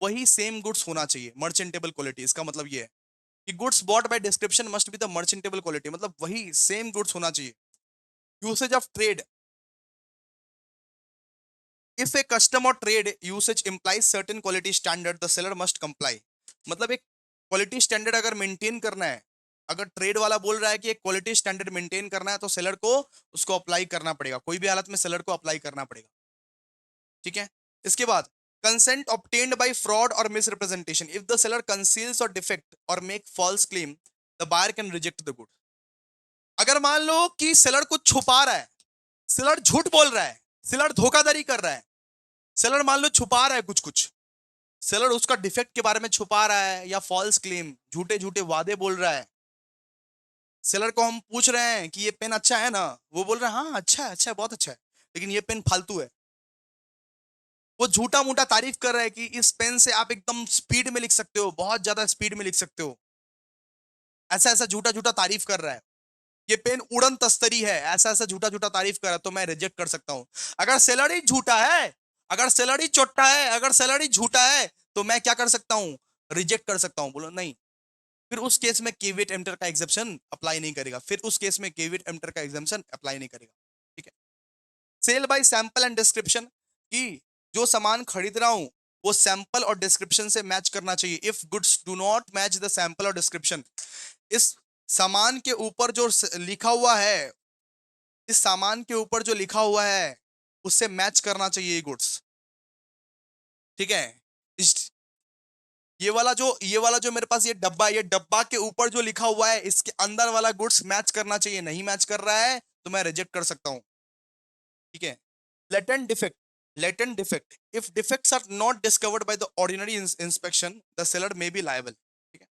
वही सेम गुड्स होना चाहिए, मर्चेंटेबल क्वालिटी। इसका मतलब ये है कि goods bought by description must be the merchantable quality, मतलब वही सेम गुड्स होना चाहिए। Usage of trade, if a custom और trade usage implies certain quality standard the seller must comply. मतलब एक क्वालिटी स्टैंडर्ड अगर मेंटेन करना है, अगर ट्रेड वाला बोल रहा है कि एक क्वालिटी स्टैंडर्ड मेंटेन करना है, तो सेलर को उसको अप्लाई करना पड़ेगा, कोई भी हालत में सेलर को अप्लाई करना पड़ेगा। ठीक है, इसके बाद कंसेंट ऑब्टेन्ड बाय फ्रॉड और misrepresentation, if the seller conceals और डिफेक्ट और make false claim, the buyer can reject the good. अगर मान लो कि सेलर कुछ छुपा रहा है, सेलर झूठ बोल रहा है, सेलर धोखाधड़ी कर रहा है, सेलर मान लो छुपा रहा है कुछ कुछ, सेलर उसका डिफेक्ट के बारे में छुपा रहा है या फॉल्स क्लेम, झूठे झूठे वादे बोल रहा है। सेलर को हम पूछ रहे हैं कि ये पेन अच्छा है ना, वो बोल रहा है हाँ अच्छा है, अच्छा है, बहुत अच्छा है, लेकिन ये पेन फालतू है। वो झूठा मूठा तारीफ कर रहा है कि इस पेन से आप एकदम स्पीड में लिख सकते हो, बहुत ज्यादा स्पीड में लिख सकते हो, ऐसा ऐसा झूठा झूठा तारीफ कर रहा है। ये पेन उड़न तस्तरी है, ऐसा ऐसा झूठा झूठा तारीफ कर रहा है, तो मैं रिजेक्ट कर सकता हूं। अगर सेलर ही झूठा है, अगर सेलर ही चोट्टा है, अगर सेलर ही झूठा है, तो मैं क्या कर सकता हूं, रिजेक्ट कर सकता हूं। बोलो नहीं, फिर उस केस में केविएट एम्प्टर का एग्जेप्शन अप्लाई नहीं करेगा, फिर उस केस में केविएट एम्प्टर का एग्जेप्शन अप्लाई नहीं करेगा। ठीक है, sale by sample and description, कि जो सामान खरीद रहा हूं वो सैंपल और डिस्क्रिप्शन से मैच करना चाहिए। If goods do not match the sample और डिस्क्रिप्शन, इस सामान के ऊपर जो लिखा हुआ है, इस सामान के ऊपर जो लिखा हुआ है उससे मैच करना चाहिए ये गुड्स, ठीक है। ये वाला जो मेरे पास ये डब्बा है, ये डब्बा के ऊपर जो लिखा हुआ है इसके अंदर वाला गुड्स मैच करना चाहिए, नहीं मैच कर रहा है तो मैं रिजेक्ट कर सकता हूं, ठीक है। Latent defect, latent defect, if defects are not discovered by the ordinary inspection the seller may be liable, ठीक है।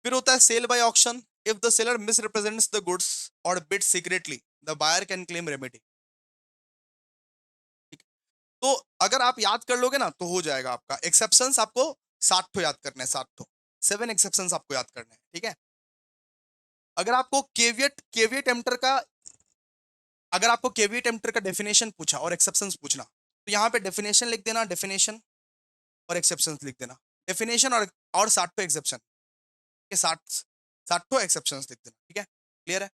फिर होता है sale by auction, if the seller misrepresents the goods और bid secretly the buyer can claim remedy, ठीक है। तो अगर आप याद कर लोगे ना तो हो जाएगा आपका। एक्सेप्शंस आपको 60 ठो याद करने हैं, 60 ठो, 7 एक्सेप्शंस आपको याद करने हैं, ठीक है। अगर आपको केवियट केवियट एम्प्टर का अगर आपको केवियट एम्प्टर का डेफिनेशन पूछा और एक्सेप्शंस पूछना, तो यहाँ पे डेफिनेशन लिख देना, डेफिनेशन और एक्सेप्शंस लिख देना, डेफिनेशन और 60 ठो एक्सेप्शन के 60 ठो एक्सेप्शंस लिख देना, ठीक है। क्लियर है?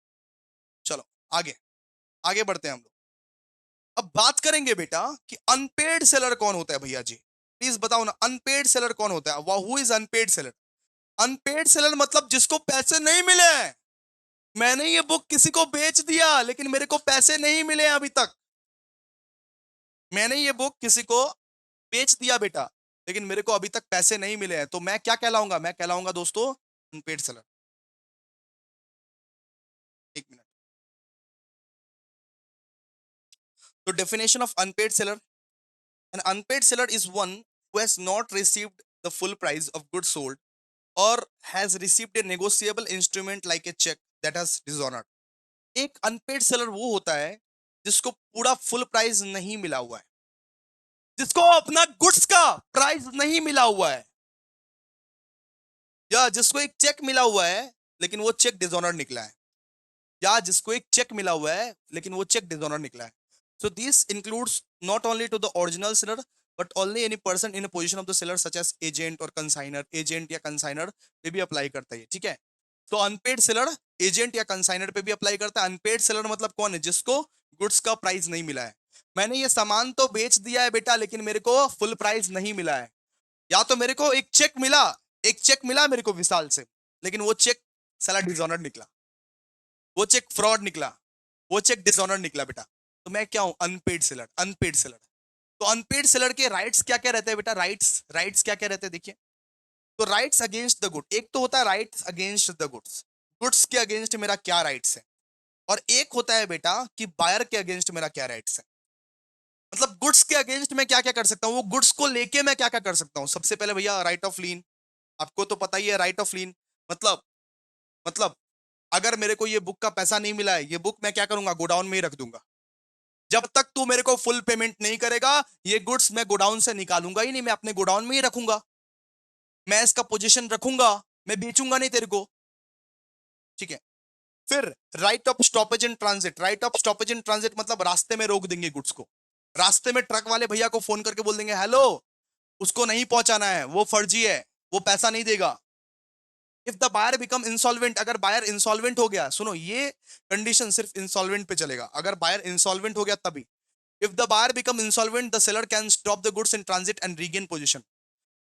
चलो आगे आगे बढ़ते हैं हम लोग। अब बात करेंगे बेटा कि अनपेड सेलर कौन होता है भैया जी, प्लीज बताओ ना, अनपेड सेलर कौन होता है? Who is unpaid seller? Unpaid seller मतलब जिसको पैसे नहीं मिले। मैंने ये बुक किसी को बेच दिया लेकिन मेरे को पैसे नहीं मिले अभी तक। मैंने ये बुक किसी को बेच दिया बेटा, लेकिन मेरे को अभी तक पैसे नहीं मिले हैं, तो मैं क्या कहलाऊंगा? मैं कहलाऊंगा दोस्तों अनपेड सेलर। एक मिनट। तो definition of unpaid seller, an unpaid seller is one who has not received the full price of goods sold और has received a negotiable instrument like a cheque that has dishonoured. एक अनपेड सेलर वो होता है जिसको पूरा फुल प्राइस नहीं मिला हुआ है, जिसको अपना गुड्स का प्राइस नहीं मिला हुआ है, या जिसको एक चेक मिला हुआ है लेकिन वो चेक डिसऑनर निकला है, या जिसको एक चेक मिला हुआ है लेकिन वो चेक डिसऑनर निकला है। So this includes not only to the original seller but only any person in position of the seller such as agent और कंसाइनर। एजेंट या कंसाइनर पे भी अप्लाई करता है, ठीक है। तो अनपेड सेलर एजेंट या कंसाइनर पे भी अप्लाई करता है। अनपेड सेलर मतलब कौन है? जिसको गुड्स का प्राइस नहीं मिला है। मैंने ये सामान तो बेच दिया है बेटा लेकिन मेरे को फुल प्राइस नहीं मिला है। या तो मेरे को एक चेक मिला, एक चेक मिला मेरे को विशाल से, लेकिन वो चेक साला डिसऑनर निकला, वो चेक फ्रॉड निकला, वो चेक डिसऑनर निकला बेटा। तो मैं क्या हूं? Unpaid seller. Unpaid seller. तो अनपेड सेलर के राइट्स क्या क्या रहते हैं बेटा? राइट्स राइट्स क्या क्या रहते हैं देखिए। तो राइट्स अगेंस्ट द गुड, एक तो होता है rights against the goods, goods के अगेंस्ट मेरा क्या राइट्स है। और एक होता है बेटा कि बायर के अगेंस्ट मेरा क्या राइट्स है। मतलब गुड्स के अगेंस्ट मैं क्या क्या कर सकता हूँ, वो गुड्स को लेके मैं क्या क्या कर सकता हूँ। सबसे पहले भैया राइट ऑफ लीन, आपको तो पता ही है राइट ऑफ लीन मतलब मतलब अगर मेरे को ये बुक का पैसा नहीं मिला है, ये बुक मैं क्या करूंगा? गोडाउन में ही रख दूंगा। जब तक तू मेरे को फुल पेमेंट नहीं करेगा ये गुड्स मैं गोडाउन से निकालूंगा ही नहीं, मैं अपने गोडाउन में ही रखूंगा, मैं इसका पोजीशन रखूंगा, मैं बेचूंगा नहीं तेरे को, ठीक है। फिर right of stoppage in transit, right of stoppage in transit मतलब रास्ते में रोक देंगे गुड्स को। रास्ते में ट्रक वाले भैया को फोन करके बोल देंगे हेलो उसको नहीं पहुंचाना है, वो फर्जी है, वो पैसा नहीं देगा। If the buyer become insolvent, अगर बायर इंसॉल्वेंट हो गया, सुनो ये कंडीशन सिर्फ इंसॉल्वेंट पे चलेगा, अगर बायर इंसॉल्वेंट हो गया तभी। If the buyer become insolvent the seller can stop the goods in transit and regain position.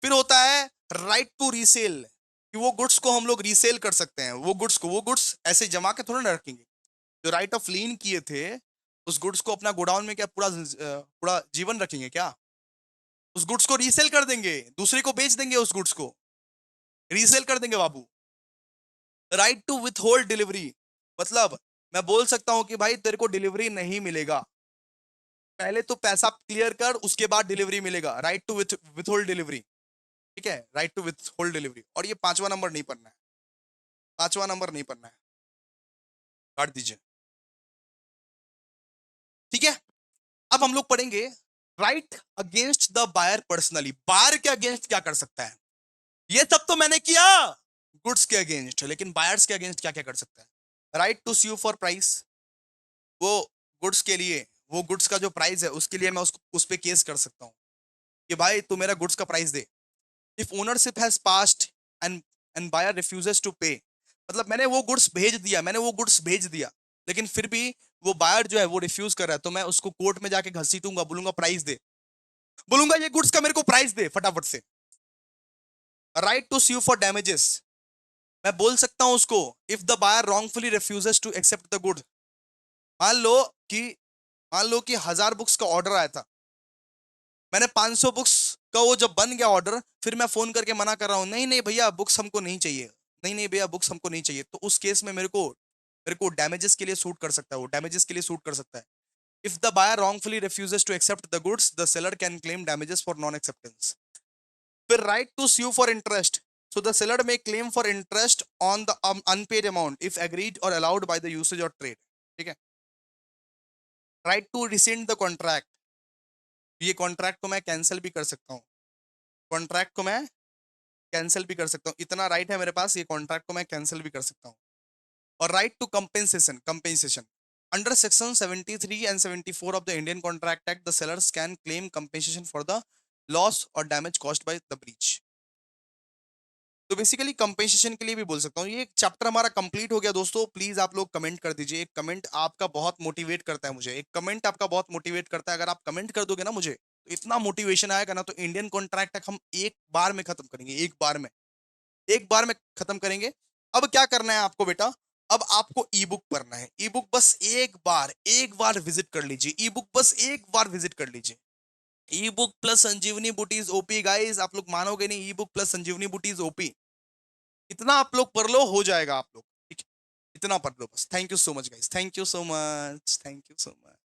फिर होता है राइट टू रीसेल, कि वो गुड्स को हम लोग रीसेल कर सकते हैं। वो गुड्स ऐसे जमा के थोड़ा ना रखेंगे। जो राइट ऑफ लीन किए थे उस गुड्स को अपना गोडाउन में क्या पूरा पूरा जीवन रखेंगे क्या? उस गुड्स को रीसेल कर देंगे, दूसरे को बेच देंगे, उस गुड्स को रीसेल कर देंगे बाबू। Right to withhold delivery मतलब मैं बोल सकता हूं कि भाई तेरे को डिलीवरी नहीं मिलेगा, पहले तो पैसा क्लियर कर उसके बाद डिलीवरी मिलेगा। Right to withhold delivery, ठीक है, right to withhold delivery. और ये पांचवा नंबर नहीं पढ़ना है, पांचवा नंबर नहीं पढ़ना है, काट दीजिए, ठीक है। अब हम लोग पढ़ेंगे right against the buyer personally. Buyer के अगेंस्ट क्या कर सकता है? ये सब तो मैंने किया गुड्स के अगेंस्ट, लेकिन बायर्स के अगेंस्ट क्या क्या कर सकता है? Right to sue for price, वो गुड्स के लिए, वो गुड्स का जो प्राइस है उसके लिए मैं उस पे केस कर सकता हूँ कि भाई तू मेरा गुड्स का प्राइस दे। If ownership has passed and and buyer refuses to pay, मतलब मैंने वो गुड्स भेज दिया, मैंने वो गुड्स भेज दिया लेकिन फिर भी वो बायर जो है वो रिफ्यूज कर रहा है, तो मैं उसको कोर्ट में जाके घसीटूंगा, बोलूंगा प्राइस दे, बोलूंगा ये गुड्स का मेरे को प्राइस दे फटाफट से। Right to sue for damages, मैं बोल सकता हूं उसको if the buyer wrongfully refuses to accept the good. मान लो कि मान लो कि 1000 बुक्स का ऑर्डर आया था, मैंने 500 बुक्स का वो जब बन गया ऑर्डर, फिर मैं फोन करके मना कर रहा हूँ, नहीं नहीं भैया बुक्स हमको नहीं चाहिए, नहीं नहीं भैया बुक्स हमको नहीं चाहिए, तो उस केस में मेरे को डैमेजेस के लिए सूट कर सकता है, वो डैमेजेस के लिए सूट कर सकता है। If the buyer wrongfully refuses to accept the goods, the seller can claim damages for non acceptance। फिर right to sue for interest, so the seller may claim for interest on the unpaid amount if agreed or allowed by the usage or trade। ठीक है। Right to rescind the contract, ये कॉन्ट्रैक्ट को मैं कैंसिल भी कर सकता हूँ, कॉन्ट्रैक्ट को मैं कैंसिल भी कर सकता हूँ, इतना राइट है मेरे पास, ये कॉन्ट्रैक्ट को मैं कैंसिल भी कर सकता हूँ। और right to compensation, compensation under section 73 and 74 of the Indian contract act, the sellers can claim compensation for the loss और damage caused by the breach. तो बेसिकली कंपेंसेशन के लिए भी बोल सकता हूँ। ये चैप्टर हमारा कंप्लीट हो गया दोस्तों। प्लीज आप लोग कमेंट कर दीजिए, एक कमेंट आपका बहुत मोटिवेट करता है मुझे, एक कमेंट आपका बहुत मोटिवेट करता है। अगर आप कमेंट कर दोगे ना मुझे, तो इतना मोटिवेशन आएगा ना, तो इंडियन कॉन्ट्रैक्ट तक हम एक बार में खत्म करेंगे, एक बार में, एक बार में खत्म करेंगे। अब क्या करना है आपको बेटा, अब आपको ई बुक पढ़ना है। ई बुक बस एक बार विजिट कर लीजिए, ई बुक बस एक बार विजिट कर लीजिए। ई बुक प्लस संजीवनी बूटीज ओपी गाइस, आप लोग मानोगे नहीं, ई बुक प्लस संजीवनी बूटीज ओपी। इतना आप लोग पढ़ लो, हो जाएगा आप लोग, ठीक है, इतना पढ़ लो बस। Thank you so much guys, thank you so much, thank you so much.